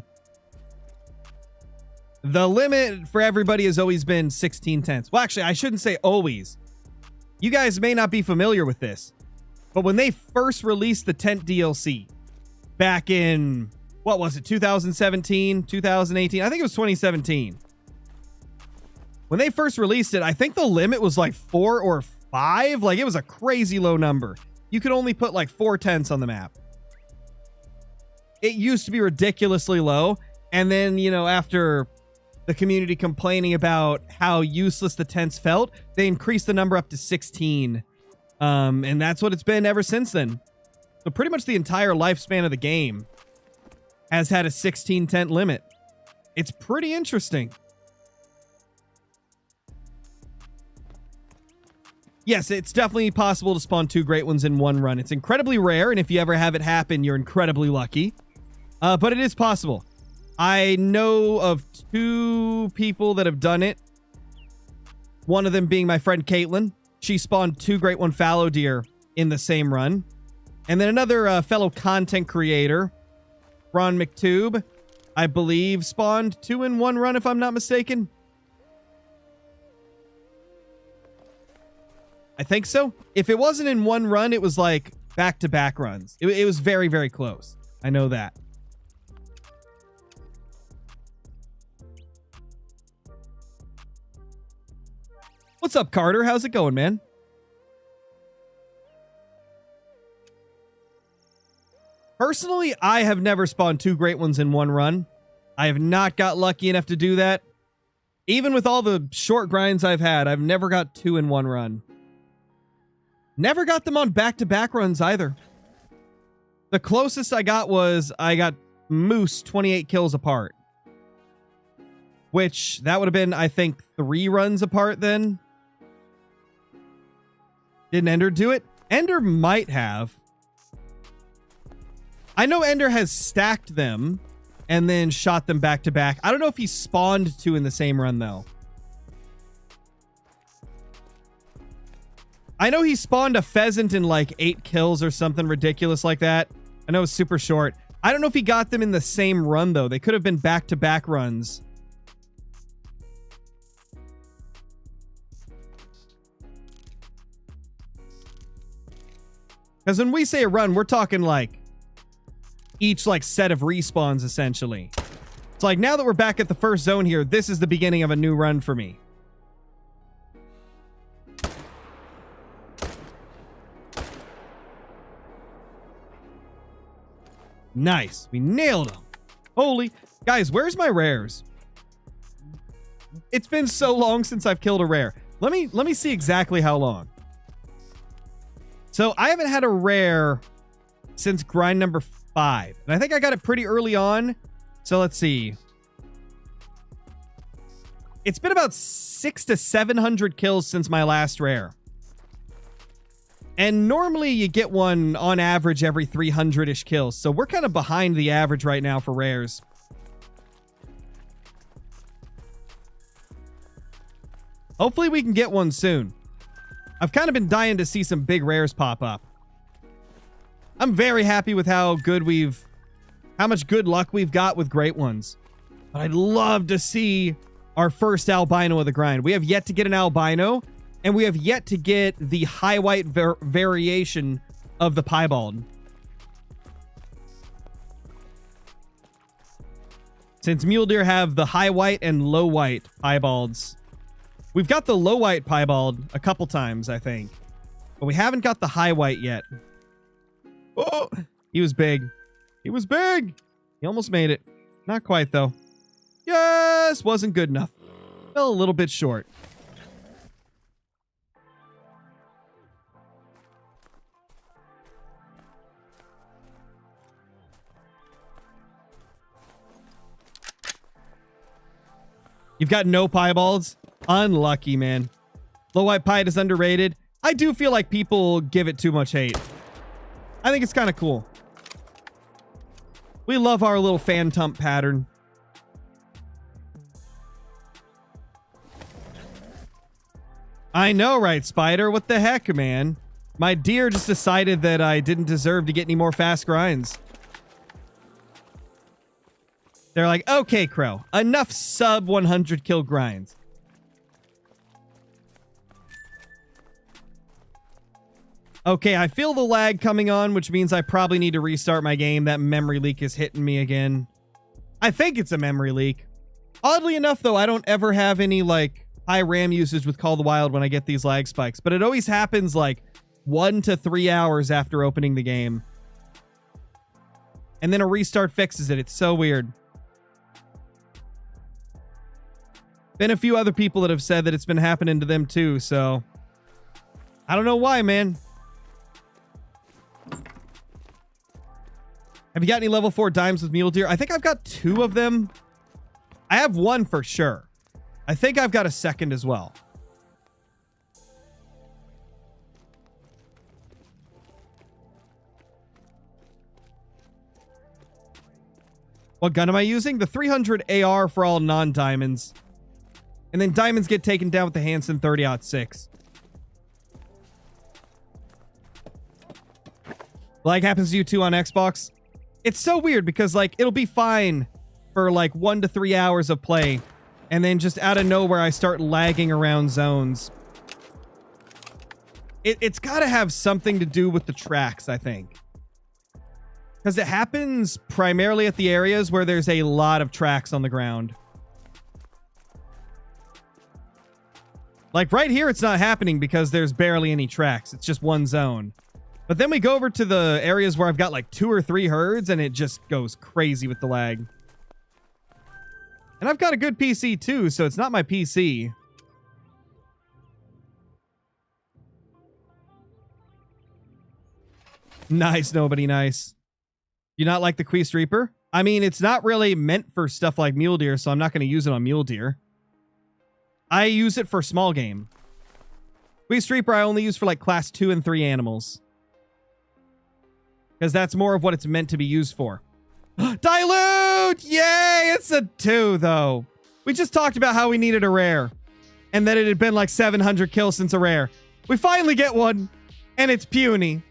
The limit for everybody has always been 16 tents. Well, actually, I shouldn't say always. You guys may not be familiar with this, but when they first released the tent DLC back in, what was it, 2017, 2018? I think it was 2017. When they first released it, I think the limit was like 4 or 5. Like, it was a crazy low number. You could only put like 4 tents on the map. It used to be ridiculously low. And then, you know, after the community complaining about how useless the tents felt, they increased the number up to 16. And that's what it's been ever since then. So pretty much the entire lifespan of the game has had a 16 tent limit. It's pretty interesting. Yes, it's definitely possible to spawn 2 great ones in one run. It's incredibly rare, and if you ever have it happen, you're incredibly lucky. But it is possible. I know of 2 people that have done it. One of them being my friend Caitlin. She spawned 2 great one fallow deer in the same run. And then another fellow content creator, Ron McTube, I believe spawned 2 in one run, if I'm not mistaken. I think so. If it wasn't in one run, it was like back-to-back runs. It was very, very close. I know that. What's up, Carter? How's it going, man? Personally, I have never spawned 2 great ones in one run. I have not got lucky enough to do that. Even with all the short grinds I've had, I've never got 2 in one run. Never got them on back-to-back runs either. The closest I got was I got Moose 28 kills apart. Which, that would have been, I think, 3 runs apart then. Didn't Ender do it? Ender might have. I know Ender has stacked them and then shot them back-to-back. I don't know if he spawned 2 in the same run, though. I know he spawned a pheasant in like 8 kills or something ridiculous like that. I know it's super short. I don't know if he got them in the same run, though. They could have been back-to-back runs. Because when we say a run, we're talking like each like set of respawns, essentially. It's like now that we're back at the first zone here, this is the beginning of a new run for me. Nice. We nailed him. Holy. Guys, where's my rares? It's been so long since I've killed a rare. Let me see exactly how long. So I haven't had a rare since grind number 5. And I think I got it pretty early on. So let's see. It's been about 600 to 700 kills since my last rare. And normally you get one on average every 300-ish kills. So we're kind of behind the average right now for rares. Hopefully we can get one soon. I've kind of been dying to see some big rares pop up. I'm very happy with how much good luck we've got with great ones. But I'd love to see our first albino of the grind. We have yet to get an albino. And we have yet to get the high white variation of the piebald. Since mule deer have the high white and low white piebalds. We've got the low white piebald a couple times, I think. But we haven't got the high white yet. Oh, he was big. He was big. He almost made it. Not quite, though. Yes, wasn't good enough. Fell a little bit short. You've got no piebalds? Unlucky, man. Low white pie is underrated. I do feel like people give it too much hate. I think it's kind of cool. We love our little phantom pattern. I know, right, Spider? What the heck, man? My deer just decided that I didn't deserve to get any more fast grinds. They're like, okay, Crow, enough sub 100 kill grinds. Okay, I feel the lag coming on, which means I probably need to restart my game. That memory leak is hitting me again. I think it's a memory leak. Oddly enough, though, I don't ever have any, like, high RAM usage with Call of the Wild when I get these lag spikes. But it always happens, like, 1 to 3 hours after opening the game. And then a restart fixes it. It's so weird. Been a few other people that have said that it's been happening to them, too, so... I don't know why, man. Have you got any level 4 dimes with mule deer? I think I've got 2 of them. I have 1 for sure. I think I've got a second as well. What gun am I using? The 300 AR for all non-diamonds. And then diamonds get taken down with the Hansen 30-06. Like happens to you too on Xbox? It's so weird because, like, it'll be fine for, like, 1 to 3 hours of play. And then just out of nowhere, I start lagging around zones. It's got to have something to do with the tracks, I think. Because it happens primarily at the areas where there's a lot of tracks on the ground. Like, right here, it's not happening because there's barely any tracks. It's just one zone. But then we go over to the areas where I've got like 2 or 3 herds and it just goes crazy with the lag. And I've got a good PC too, so it's not my PC. Nice, nobody nice. You not like the Queast Reaper? I mean, it's not really meant for stuff like mule deer, so I'm not going to use it on mule deer. I use it for small game. Queast Reaper I only use for like class 2 and 3 animals. Because that's more of what it's meant to be used for. Dilute! Yay! It's a 2, though. We just talked about how we needed a rare. And that it had been like 700 kills since a rare. We finally get one. And it's puny.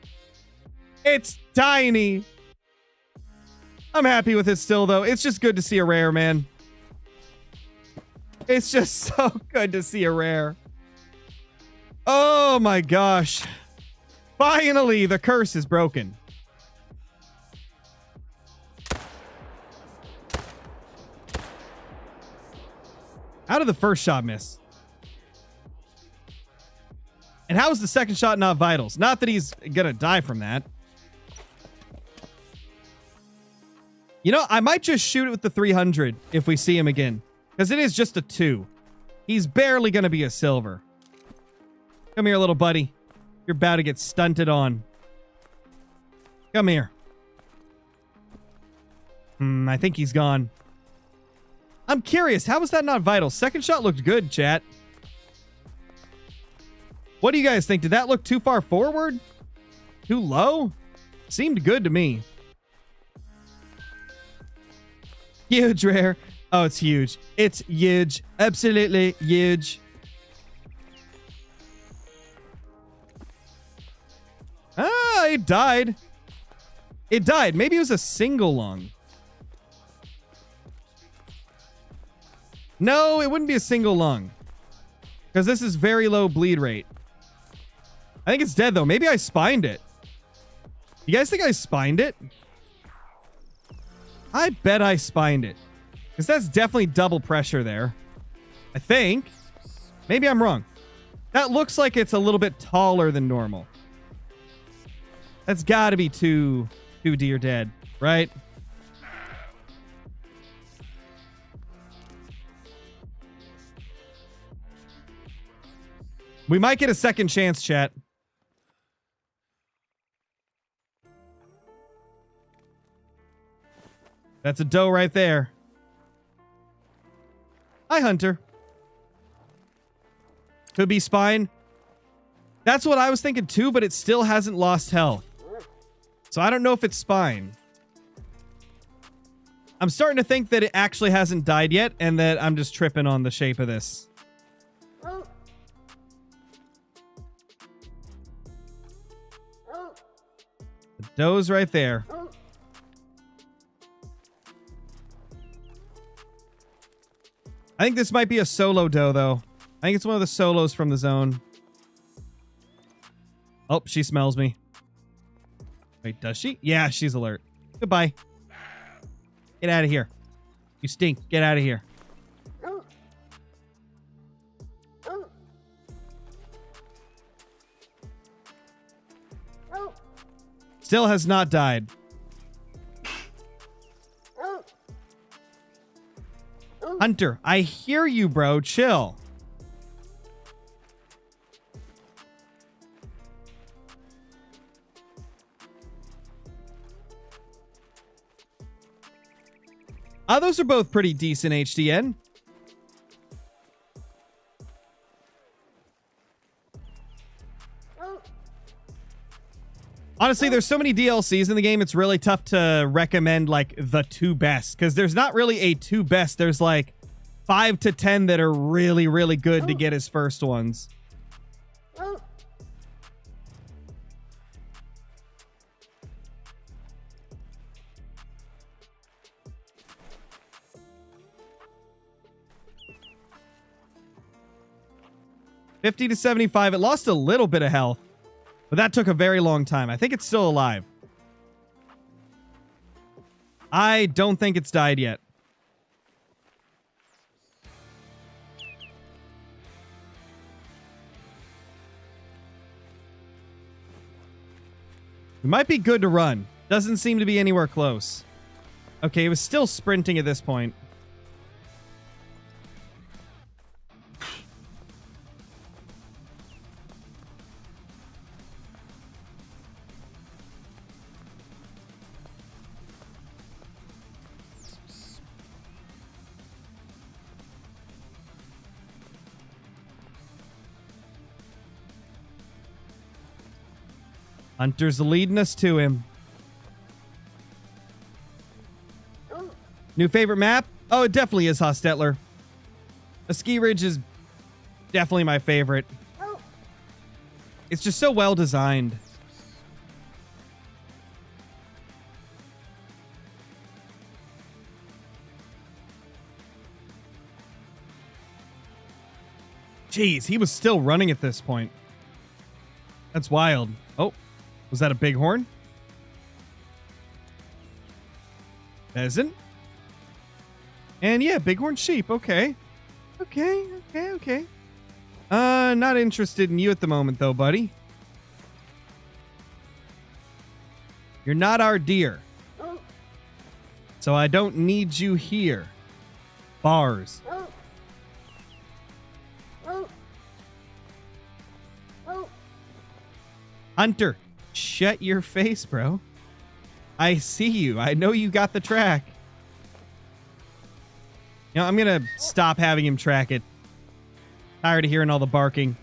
It's tiny. I'm happy with it still, though. It's just good to see a rare, man. It's just so good to see a rare. Oh, my gosh. Finally, the curse is broken. How did the first shot miss? And how is the second shot not vitals? Not that he's gonna die from that. You know, I might just shoot it with the 300 if we see him again. Because it is just a 2. He's barely gonna be a silver. Come here, little buddy. You're about to get stunted on. Come here. I think he's gone. I'm curious, how was that not vital? Second shot looked good, chat. What do you guys think? Did that look too far forward? Too low? Seemed good to me. Huge rare. Oh, it's huge. It's huge. Absolutely huge. Ah, it died. It died. Maybe it was a single lung. No, it wouldn't be a single lung. Because this is very low bleed rate. I think it's dead, though. Maybe I spined it. You guys think I spined it? I bet I spined it. Because that's definitely double pressure there. I think. Maybe I'm wrong. That looks like it's a little bit taller than normal. That's got to be two deer dead, right? We might get a second chance, chat. That's a doe right there. Hi, Hunter. Could be spine. That's what I was thinking too, but it still hasn't lost health. So I don't know if it's spine. I'm starting to think that it actually hasn't died yet and that I'm just tripping on the shape of this. The doe's right there. I think this might be a solo doe, though. I think it's one of the solos from the zone. Oh, she smells me. Wait, does she? Yeah, she's alert. Goodbye. Get out of here. You stink. Get out of here. Still has not died. Hunter, I hear you, bro. Chill. Those are both pretty decent HDN. Honestly, there's so many DLCs in the game, it's really tough to recommend, like, the 2 best. Because there's not really a 2 best. There's, like, 5 to 10 that are really, really good to get his first ones. $50 to $75. It lost a little bit of health. But that took a very long time. I think it's still alive. I don't think it's died yet. It might be good to run. Doesn't seem to be anywhere close. Okay, it was still sprinting at this point. Hunter's leading us to him. New favorite map? Oh, it definitely is Hostetler. A ski ridge is definitely my favorite. It's just so well designed. Jeez, he was still running at this point. That's wild. Oh. Was that a bighorn? Pheasant? And yeah, bighorn sheep. Okay. Okay. Not interested in you at the moment, though, buddy. You're not our deer. So I don't need you here. Bars. Hunter. Shut your face, bro. I see you. I know you got the track. You know, I'm gonna stop having him track it. Tired of hearing all the barking.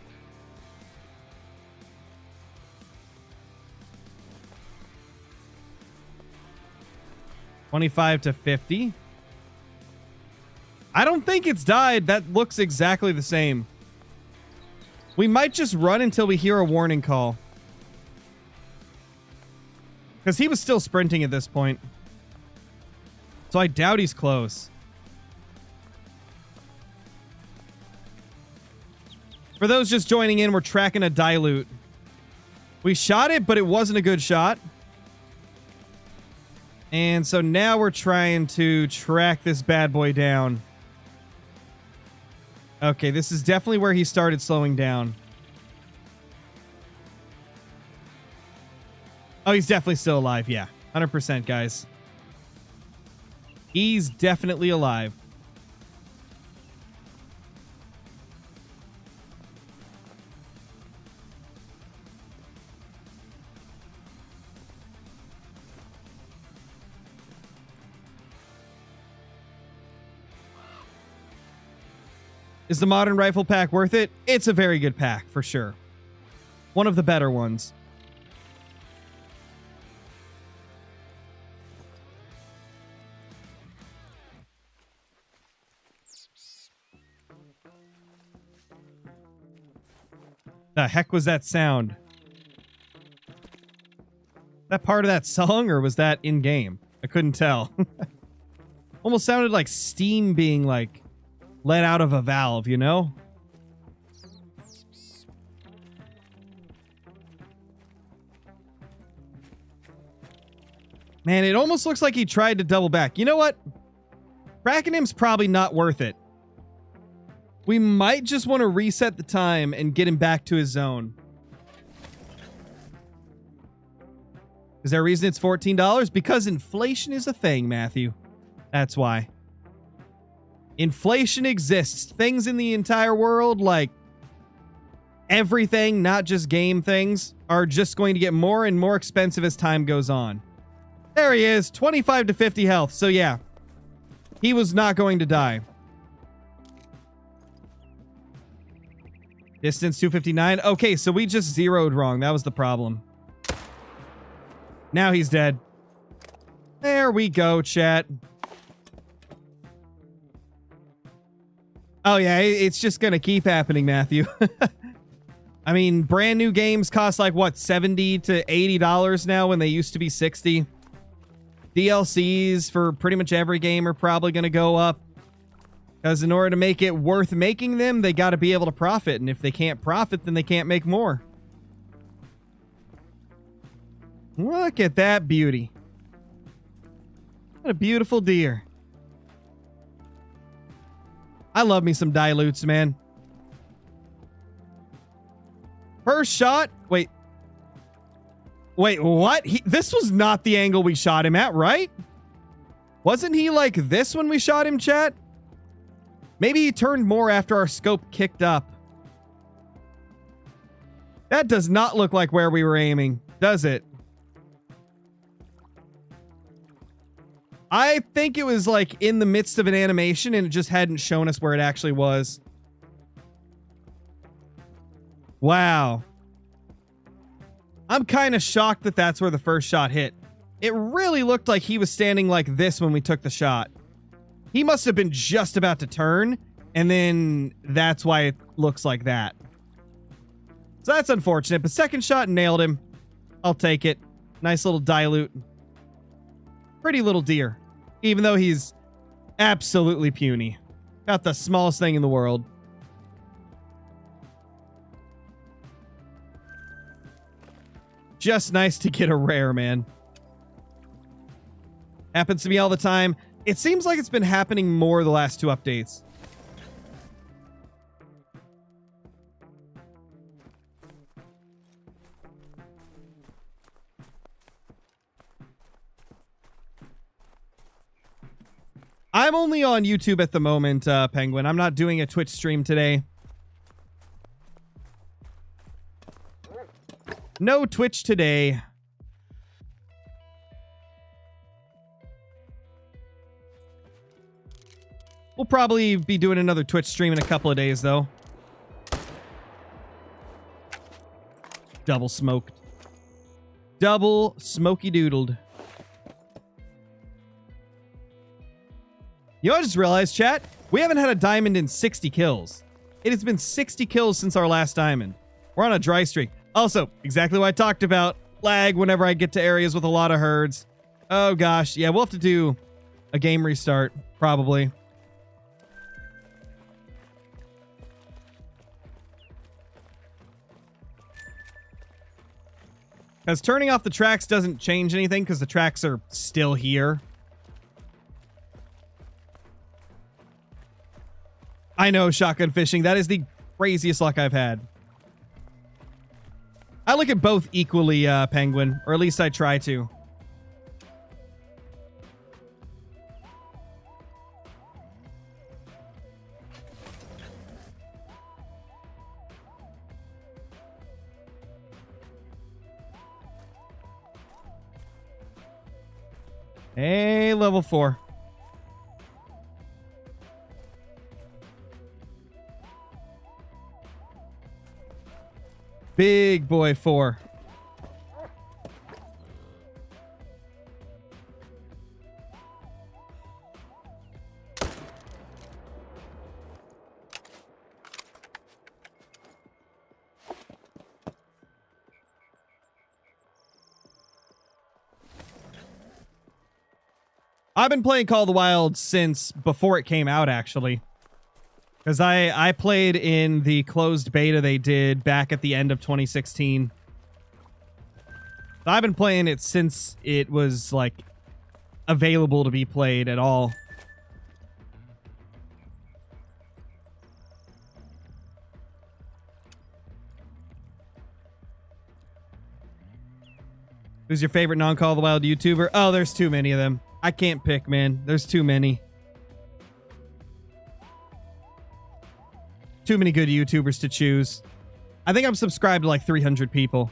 $25 to $50. I don't think it's died. That looks exactly the same. We might just run until we hear a warning call. Because he was still sprinting at this point. So I doubt he's close. For those just joining in, we're tracking a dilute. We shot it, but it wasn't a good shot. And so now we're trying to track this bad boy down. Okay, this is definitely where he started slowing down. Oh, he's definitely still alive. Yeah, 100%, guys. He's definitely alive. Is the modern rifle pack worth it? It's a very good pack, for sure. One of the better ones. The heck was that sound? That part of that song, or was that in-game? I couldn't tell. Almost sounded like steam being, like, let out of a valve, you know? Man, it almost looks like he tried to double back. You know what? Cracking him's probably not worth it. We might just want to reset the time and get him back to his zone. Is there a reason it's $14? Because inflation is a thing, Matthew. That's why. Inflation exists. Things in the entire world, like everything, not just game things, are just going to get more and more expensive as time goes on. There he is, 25 to 50 health. So yeah, he was not going to die. Distance 259. Okay, so we just zeroed wrong. That was the problem. Now he's dead. There we go, chat. Oh yeah, it's just gonna keep happening, Matthew. I mean, brand new games cost like, what, $70 to $80 now when they used to be $60? DLCs for pretty much every game are probably gonna go up. Because in order to make it worth making them, they gotta be able to profit. And if they can't profit, then they can't make more. Look at that beauty. What a beautiful deer. I love me some dilutes, man. First shot. Wait, what? This was not the angle we shot him at, right? Wasn't he like this when we shot him, chat? Maybe he turned more after our scope kicked up. That does not look like where we were aiming, does it? I think it was like in the midst of an animation and it just hadn't shown us where it actually was. Wow. I'm kind of shocked that that's where the first shot hit. It really looked like he was standing like this when we took the shot. He must have been just about to turn, and then that's why it looks like that. So that's unfortunate, but second shot nailed him. I'll take it. Nice little dilute. Pretty little deer, even though he's absolutely puny. Got the smallest thing in the world. Just nice to get a rare, man. Happens to me all the time. It seems like it's been happening more the last two updates. I'm only on YouTube at the moment, Penguin. I'm not doing a Twitch stream today. No Twitch today. We'll probably be doing another Twitch stream in a couple of days, though. Double smoked. Double smoky doodled. You know, I just realized, chat, we haven't had a diamond in 60 kills. It has been 60 kills since our last diamond. We're on a dry streak. Also, exactly what I talked about. Lag whenever I get to areas with a lot of herds. Oh gosh, yeah, we'll have to do a game restart, probably. Because turning off the tracks doesn't change anything because the tracks are still here. I know, shotgun fishing. That is the craziest luck I've had. I look at both equally, Penguin. Or at least I try to. Hey, level 4. Big boy 4. I've been playing Call of the Wild since before it came out, actually. Because I played in the closed beta they did back at the end of 2016. I've been playing it since it was, like, available to be played at all. Who's your favorite non-Call of the Wild YouTuber? Oh, there's too many of them. I can't pick, man. There's too many. Too many good YouTubers to choose. I think I'm subscribed to like 300 people.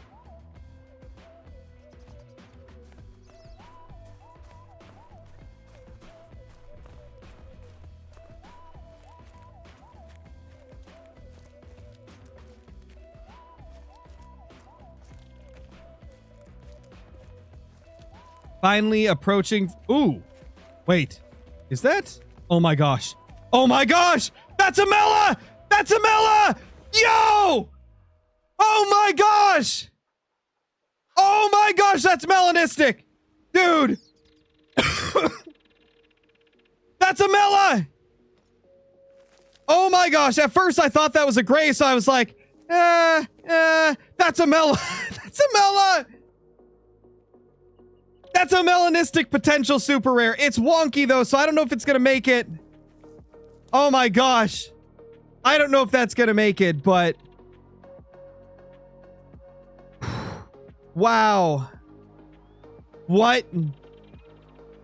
Finally approaching. Ooh. Wait. Is that? Oh my gosh. Oh my gosh! That's a Mela! That's a Mela! Yo! Oh my gosh! Oh my gosh, that's melanistic! Dude! That's a Mela! Oh my gosh, at first I thought that was a gray, so I was like, that's a Mela. That's a Mela! That's a melanistic potential super rare. It's wonky though, so I don't know if it's gonna make it. Oh my gosh. I don't know if that's gonna make it, but... Wow. What?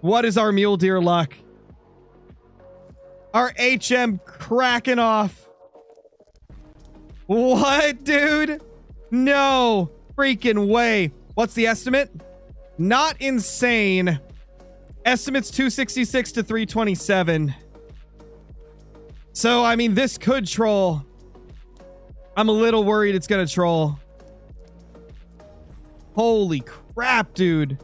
What is our mule deer luck? Our HM cracking off. What, dude? No freaking way. What's the estimate? Not insane. Estimate's 266 to 327. So, I mean, this could troll. I'm a little worried it's gonna troll. Holy crap, dude.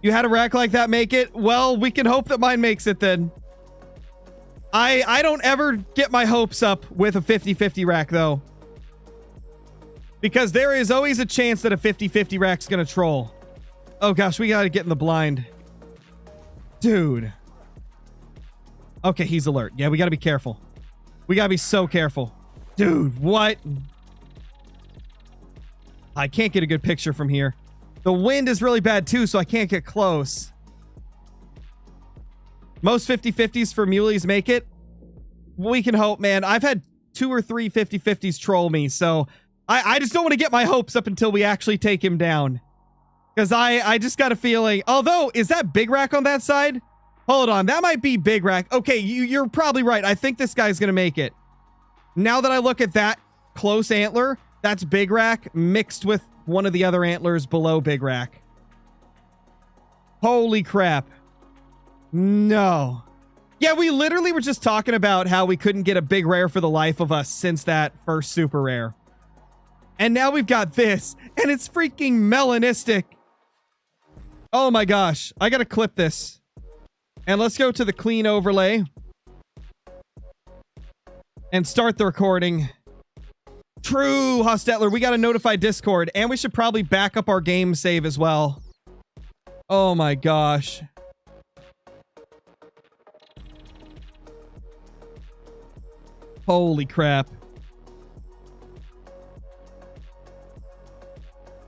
You had a rack like that make it? Well, we can hope that mine makes it then. I don't ever get my hopes up with a 50-50 rack, though. Because there is always a chance that a 50-50 rack's gonna troll. Oh gosh, we gotta get in the blind. Dude. Okay, he's alert. Yeah, we gotta be careful. We gotta be so careful. Dude, what? I can't get a good picture from here. The wind is really bad too, so I can't get close. Most 50-50s for muleys make it. We can hope, man. I've had 2 or 3 50-50s troll me, so I just don't want to get my hopes up until we actually take him down. Because I just got a feeling... Although, is that Big Rack on that side? Hold on, that might be Big Rack. Okay, you're probably right. I think this guy's going to make it. Now that I look at that close antler, that's Big Rack mixed with one of the other antlers below Big Rack. Holy crap. No. Yeah, we literally were just talking about how we couldn't get a big rare for the life of us since that first super rare. And now we've got this, and it's freaking melanistic. Oh my gosh. I gotta clip this. And let's go to the clean overlay. And start the recording. True, Hostetler. We gotta notify Discord. And we should probably back up our game save as well. Oh my gosh. Holy crap.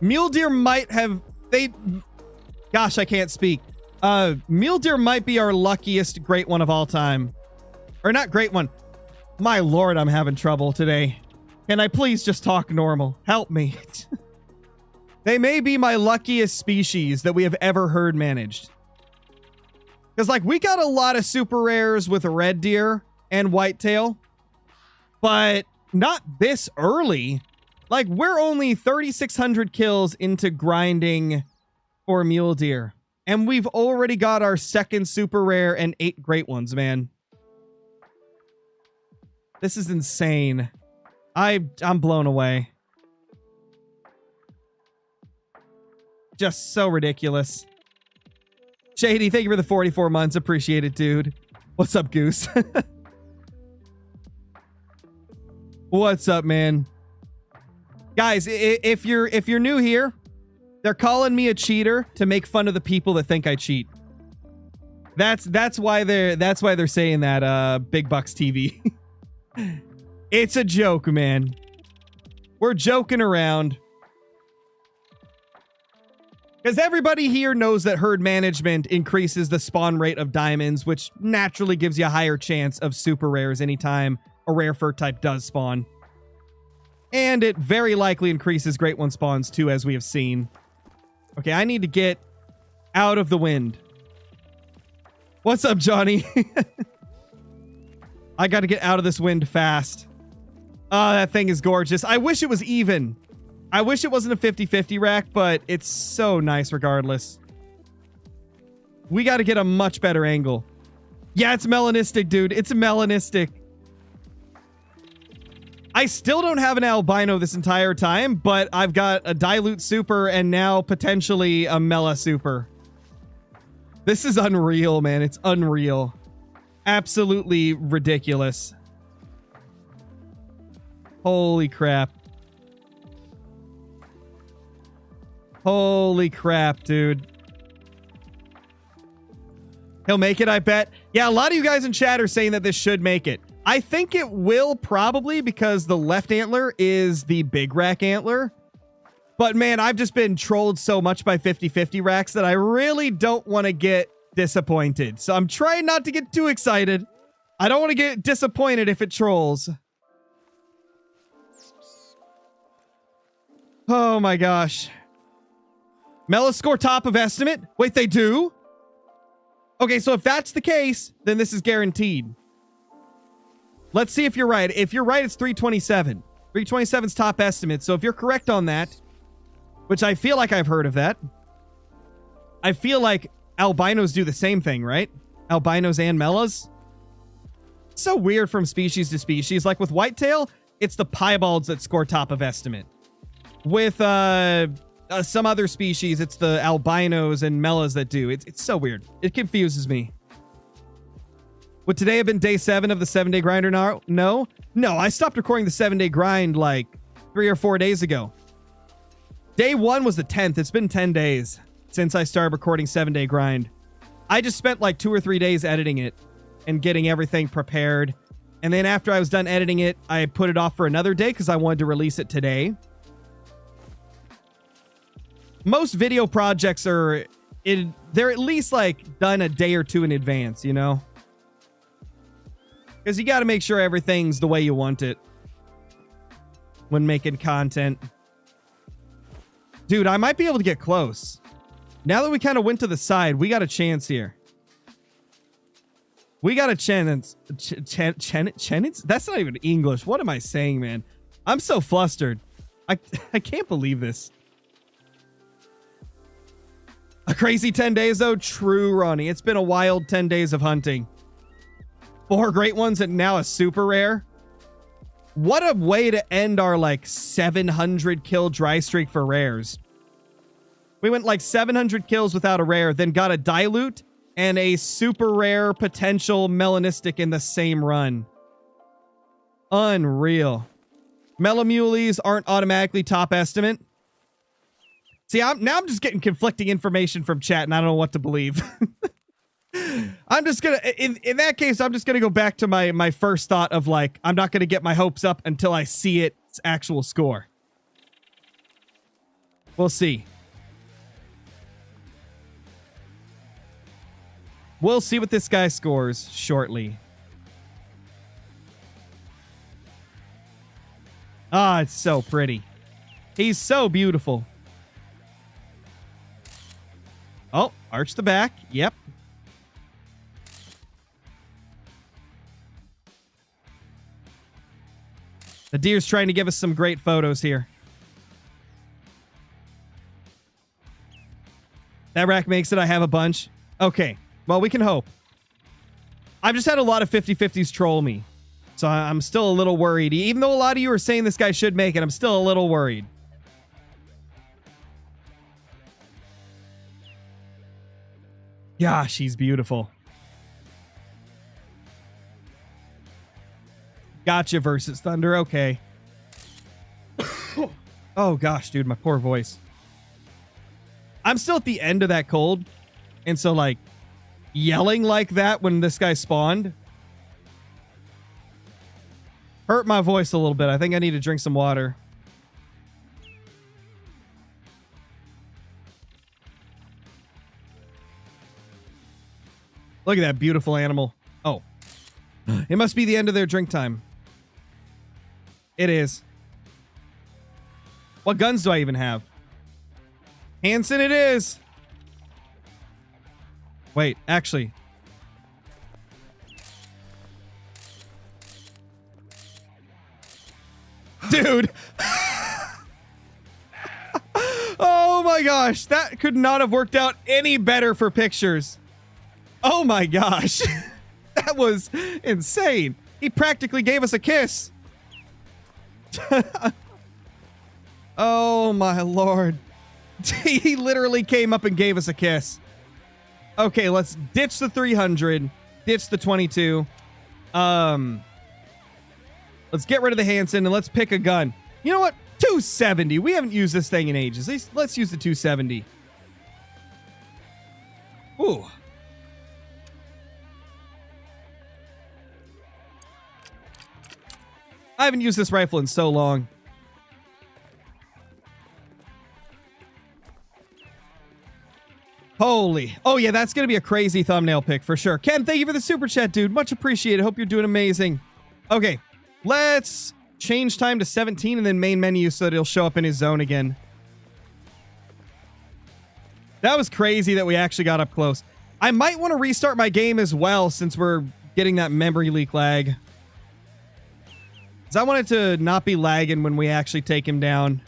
Mule deer might have... Gosh, I can't speak. Mule deer might be our luckiest great one of all time. Or not great one. My lord, I'm having trouble today. Can I please just talk normal? Help me. They may be my luckiest species that we have ever heard managed. Because, like, we got a lot of super rares with a red deer and whitetail. But not this early. Like, we're only 3,600 kills into grinding for mule deer. And we've already got our second super rare and 8 great ones, man. This is insane. I'm blown away. Just so ridiculous. Shady, thank you for the 44 months. Appreciate it, dude. What's up, Goose? What's up, man? Guys, if you're new here, they're calling me a cheater to make fun of the people that think I cheat. That's why they're saying that, Big Bucks TV. It's a joke, man. We're joking around. Because everybody here knows that herd management increases the spawn rate of diamonds, which naturally gives you a higher chance of super rares anytime a rare fur type does spawn. And it very likely increases great one spawns too, as we have seen. Okay, I need to get out of the wind. What's up, Johnny? I got to get out of this wind fast. Oh, that thing is gorgeous. I wish it was even. I wish it wasn't a 50-50 rack, but it's so nice regardless. We got to get a much better angle. Yeah, it's melanistic, dude. It's melanistic. I still don't have an albino this entire time, but I've got a dilute super and now potentially a mela super. This is unreal, man. It's unreal. Absolutely ridiculous. Holy crap. Holy crap, dude. He'll make it, I bet. Yeah, a lot of you guys in chat are saying that this should make it. I think it will probably because the left antler is the big rack antler. But man, I've just been trolled so much by 50-50 racks that I really don't want to get disappointed. So I'm trying not to get too excited. I don't want to get disappointed if it trolls. Oh my gosh. Mela score top of estimate? Wait, they do? Okay, so if that's the case, then this is guaranteed. Let's see if you're right. If you're right, it's 327. 327's top estimate. So if you're correct on that, which I feel like I've heard of that. I feel like albinos do the same thing, right? Albinos and melas. It's so weird from species to species. Like with whitetail, it's the piebalds that score top of estimate. With some other species, it's the albinos and melas that do. It's so weird. It confuses me. Would today have been day 7 of the 7-day grinder now? No. I stopped recording the 7-day grind like 3 or 4 days ago. Day 1 was the 10th. It's been 10 days since I started recording 7-day grind. I just spent like 2 or 3 days editing it and getting everything prepared. And then after I was done editing it, I put it off for another day because I wanted to release it today. Most video projects they're at least like done a day or 2 in advance, you know? Because you got to make sure everything's the way you want it when making content. Dude, I might be able to get close. Now that we kind of went to the side, we got a chance here. We got a chance. Chance? That's not even English. What am I saying, man? I'm so flustered. I can't believe this. A crazy 10 days, though? True, Ronnie. It's been a wild 10 days of hunting. 4 great ones and now a super rare. What a way to end our, like, 700 kill dry streak for rares. We went, like, 700 kills without a rare, then got a dilute and a super rare potential melanistic in the same run. Unreal. Melamules aren't automatically top estimate. See, I'm just getting conflicting information from chat, and I don't know what to believe. I'm just gonna, in that case, I'm just gonna go back to my first thought of like, I'm not gonna get my hopes up until I see its actual score. We'll see. We'll see what this guy scores shortly. Ah, it's so pretty. He's so beautiful. Oh, arch the back. Yep. The deer's trying to give us some great photos here. That rack makes it. I have a bunch. Okay. Well, we can hope. I've just had a lot of 50-50s troll me. So I'm still a little worried. Even though a lot of you are saying this guy should make it, I'm still a little worried. Gosh, she's beautiful. Gotcha versus Thunder. Okay. Oh gosh, dude, my poor voice. I'm still at the end of that cold. And so like yelling like that when this guy spawned hurt my voice a little bit. I think I need to drink some water. Look at that beautiful animal. Oh, it must be the end of their drink time. It is. What guns do I even have? Hanson it is. Wait, actually. Dude. Oh my gosh. That could not have worked out any better for pictures. Oh my gosh. That was insane. He practically gave us a kiss. Oh my lord. He literally came up and gave us a kiss. Okay, let's ditch the 300. Ditch the 22. Let's get rid of the Hanson and let's pick a gun. You know what? 270. We haven't used this thing in ages. Let's use the 270. Ooh. I haven't used this rifle in so long. Holy. Oh, yeah, that's going to be a crazy thumbnail pick for sure. Ken, thank you for the super chat, dude. Much appreciated. Hope you're doing amazing. Okay, let's change time to 17 and then main menu so that it'll show up in his zone again. That was crazy that we actually got up close. I might want to restart my game as well since we're getting that memory leak lag. Because I want it to not be lagging when we actually take him down.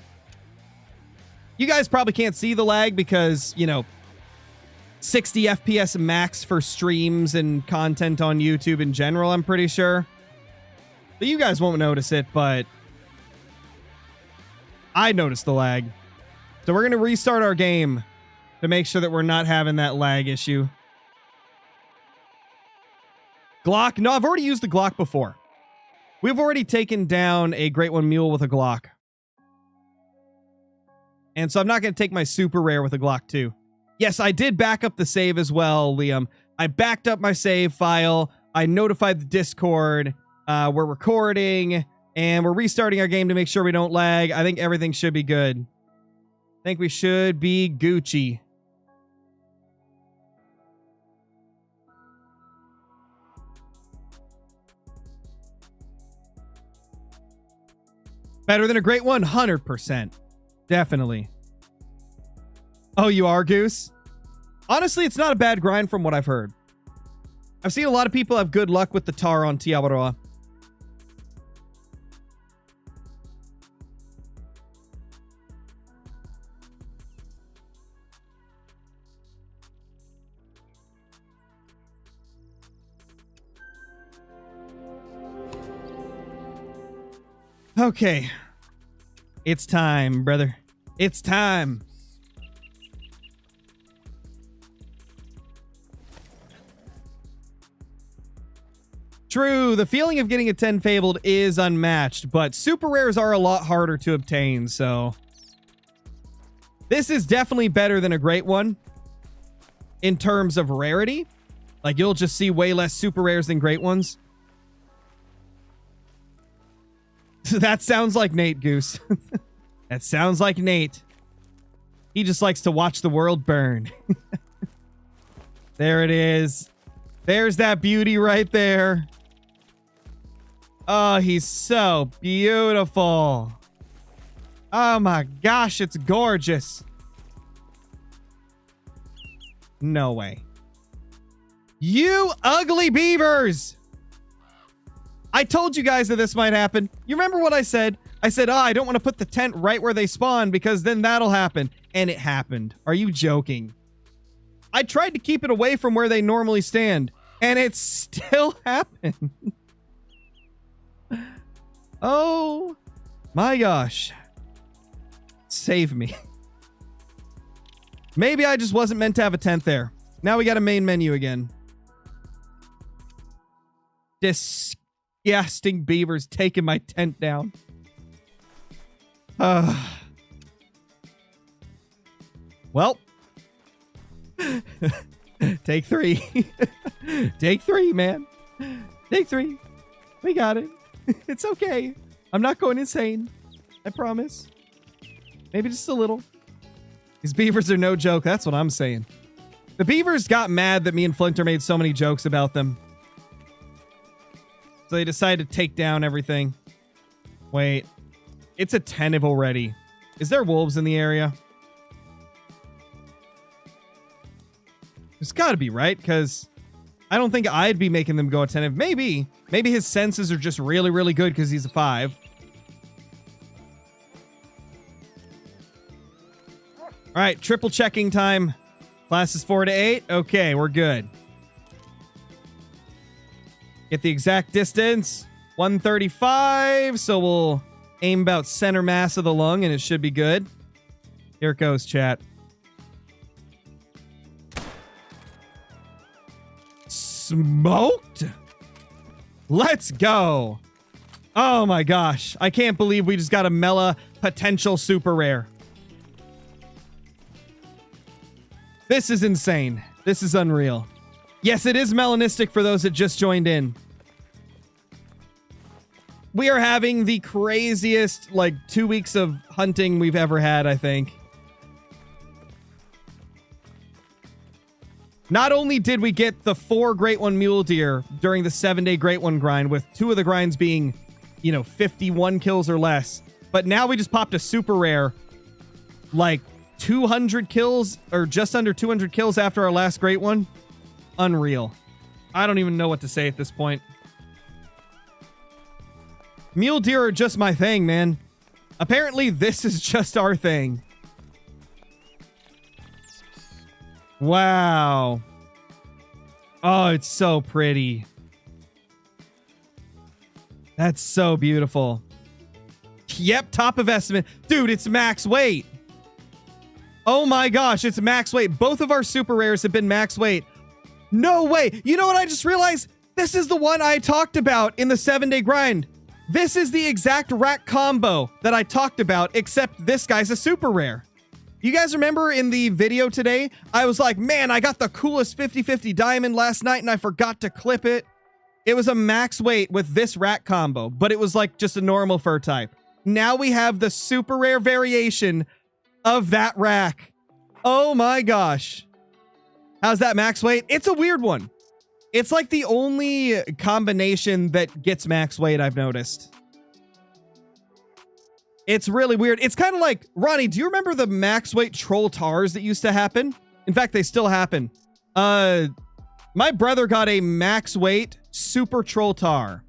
You guys probably can't see the lag because, you know, 60 FPS max for streams and content on YouTube in general, I'm pretty sure. But you guys won't notice it, but I noticed the lag. So we're going to restart our game to make sure that we're not having that lag issue. Glock? No, I've already used the Glock before. We've already taken down a Great One Mule with a Glock. And so I'm not going to take my super rare with a Glock 2. Yes, I did back up the save as well, Liam. I backed up my save file. I notified the Discord. We're recording. And we're restarting our game to make sure we don't lag. I think everything should be good. I think we should be Gucci. Better than a Great One? 100%. Definitely. Oh, you are, Goose? Honestly, it's not a bad grind from what I've heard. I've seen a lot of people have good luck with the tar on Tiabaroa. Okay. It's time, brother. It's time. True, the feeling of getting a 10 Fabled is unmatched, but super rares are a lot harder to obtain, so... This is definitely better than a Great One in terms of rarity. Like, you'll just see way less super rares than Great Ones. That sounds like Nate, Goose. That sounds like Nate. He just likes to watch the world burn. There it is. There's that beauty right there. Oh, he's so beautiful. Oh my gosh, it's gorgeous. No way. You ugly beavers! I told you guys that this might happen. You remember what I said? I said, I don't want to put the tent right where they spawn because then that'll happen. And it happened. Are you joking? I tried to keep it away from where they normally stand. And it still happened. Oh my gosh. Save me. Maybe I just wasn't meant to have a tent there. Now we got a main menu again. Disgusting beavers taking my tent down. Well. Take 3. Take 3, man. Take 3. We got it. It's okay. I'm not going insane. I promise. Maybe just a little. These beavers are no joke. That's what I'm saying. The beavers got mad that me and Flinter made so many jokes about them. So they decided to take down everything. Wait. It's attentive already. Is there wolves in the area? There's got to be, right? Because I don't think I'd be making them go attentive. Maybe. Maybe his senses are just really, really good because he's a 5. All right, triple checking time. Class is 4 to 8. Okay, we're good. Get the exact distance. 135. So we'll aim about center mass of the lung and it should be good. Here it goes, chat. Smoked? Let's go. Oh my gosh. I can't believe we just got a Mela potential super rare. This is insane. This is unreal. Yes, it is melanistic for those that just joined in. We are having the craziest, like, 2 weeks of hunting we've ever had, I think. Not only did we get the 4 Great One Mule Deer during the 7-day Great One grind, with 2 of the grinds being, 51 kills or less, but now we just popped a super rare, like, 200 kills, or just under 200 kills after our last Great One. Unreal. I don't even know what to say at this point. Mule deer are just my thing, man. Apparently, this is just our thing. Wow. Oh, it's so pretty. That's so beautiful. Yep, top of estimate. Dude, it's max weight. Oh my gosh, it's max weight. Both of our super rares have been max weight. No way. You know what I just realized? This is the one I talked about in the 7-day grind. This is the exact rack combo that I talked about, except this guy's a super rare. You guys remember in the video today, I was like, man, I got the coolest 50-50 diamond last night and I forgot to clip it. It was a max weight with this rack combo, but it was like just a normal fur type. Now we have the super rare variation of that rack. Oh my gosh. How's that max weight? It's a weird one. It's like the only combination that gets max weight I've noticed. It's really weird. It's kind of like, Ronnie, do you remember the max weight troll tars that used to happen? In fact, they still happen. My brother got a max weight super troll tar.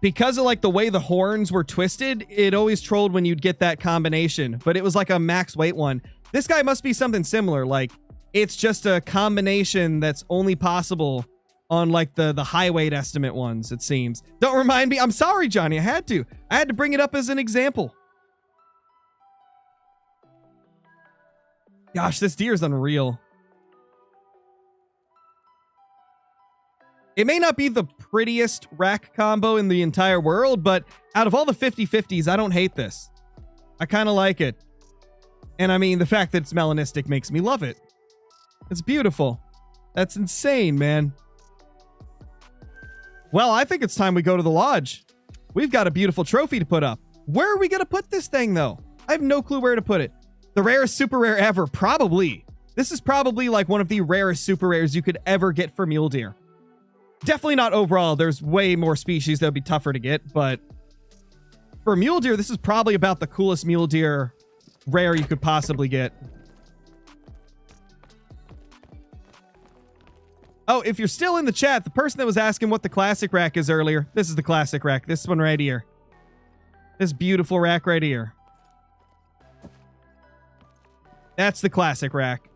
Because of like the way the horns were twisted, it always trolled when you'd get that combination, but it was like a max weight one. This guy must be something similar. Like it's just a combination that's only possible on like the high weight estimate ones, it seems. Don't remind me. I'm sorry, Johnny. I had to bring it up as an example. Gosh, this deer is unreal. It may not be the prettiest rack combo in the entire world, but out of all the 50-50s, I don't hate this. I kind of like it. And I mean, the fact that it's melanistic makes me love it. It's beautiful. That's insane, man. Well, I think it's time we go to the lodge. We've got a beautiful trophy to put up. Where are we going to put this thing, though? I have no clue where to put it. The rarest super rare ever, probably. This is probably like one of the rarest super rares you could ever get for mule deer. Definitely not overall. There's way more species that would be tougher to get, but for mule deer, this is probably about the coolest mule deer rare you could possibly get. Oh, if you're still in the chat, the person that was asking what the classic rack is earlier, this is the classic rack. This one right here. This beautiful rack right here. That's the classic rack.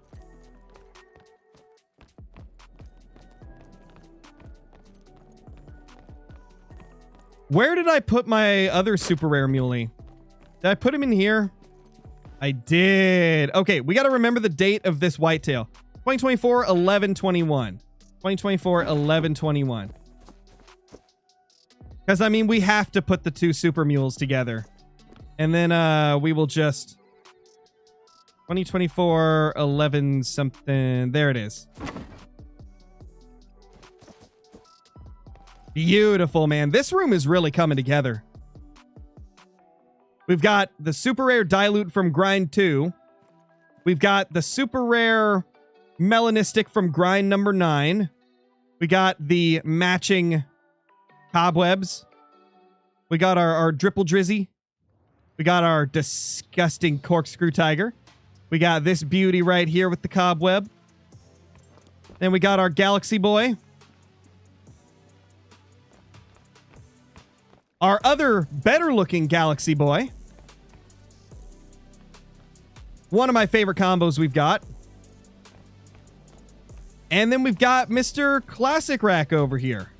Where did I put my other super rare muley? Did I put him in here? I did. Okay, we got to remember the date of this whitetail. 2024, 11/21. 2024, 11/21. Because, I mean, we have to put the two super mules together. And then we will just... 2024, 11 something. There it is. Beautiful, man. This room is really coming together. We've got the super rare dilute from grind 2. We've got the super rare melanistic from grind number 9. We got the matching cobwebs. We got our dripple drizzy. We got our disgusting corkscrew tiger. We got this beauty right here with the cobweb. Then we got our galaxy boy. Our other better looking galaxy boy. One of my favorite combos we've got. And then we've got Mr. Classic Rack over here.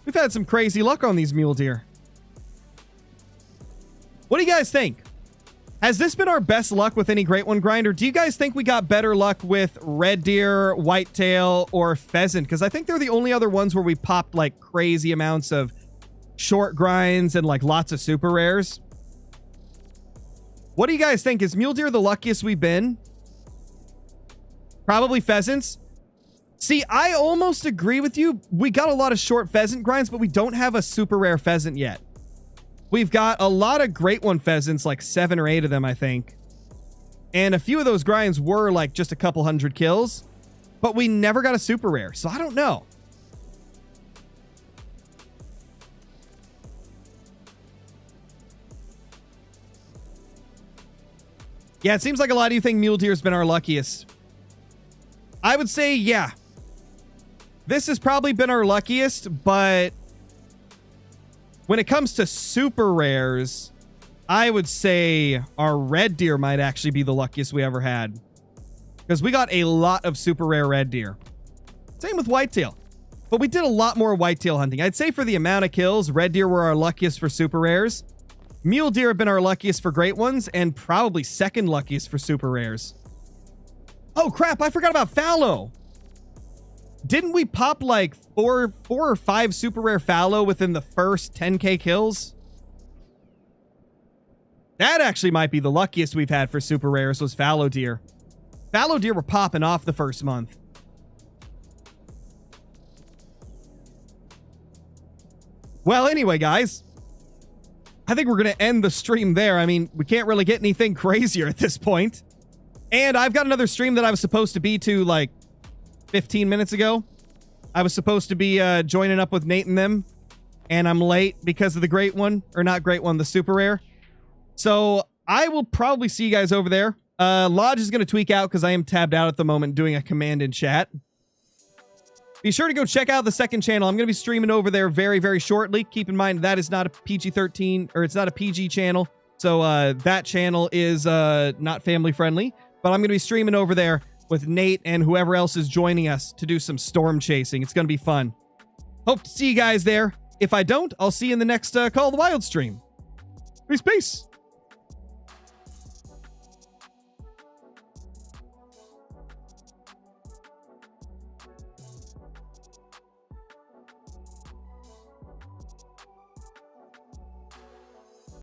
We've had some crazy luck on these mule deer. What do you guys think? Has this been our best luck with any Great One grind, or do you guys think we got better luck with red deer, whitetail, or pheasant? Because I think they're the only other ones where we popped like crazy amounts of short grinds and like lots of super rares. What do you guys think? Is mule deer the luckiest we've been? Probably pheasants. See, I almost agree with you. We got a lot of short pheasant grinds, but we don't have a super rare pheasant yet. We've got a lot of Great One pheasants, like 7 or 8 of them, I think. And a few of those grinds were like just a couple hundred kills, but we never got a super rare. So I don't know. Yeah, it seems like a lot of you think mule deer has been our luckiest. I would say, yeah. This has probably been our luckiest, but when it comes to super rares, I would say our red deer might actually be the luckiest we ever had. Because we got a lot of super rare red deer. Same with whitetail. But we did a lot more whitetail hunting. I'd say for the amount of kills, red deer were our luckiest for super rares. Mule deer have been our luckiest for great ones, and probably second luckiest for super rares. Oh crap, I forgot about fallow. Didn't we pop like four or five super rare fallow within the first 10k kills? That actually might be the luckiest we've had for super rares, was fallow deer. Fallow deer were popping off the first month. Well, anyway, guys, I think we're going to end the stream there. I mean, we can't really get anything crazier at this point. And I've got another stream that I was supposed to be to like 15 minutes ago. I was supposed to be joining up with Nate and them, and I'm late because of the great one, or not great one, the super rare. So I will probably see you guys over there. Lodge is going to tweak out because I am tabbed out at the moment doing a command in chat. Be sure to go check out the second channel. I'm going to be streaming over there very, very shortly. Keep in mind that is not a PG-13, or it's not a PG channel. So that channel is not family friendly. But I'm going to be streaming over there with Nate and whoever else is joining us to do some storm chasing. It's going to be fun. Hope to see you guys there. If I don't, I'll see you in the next Call of the Wild stream. Peace, peace.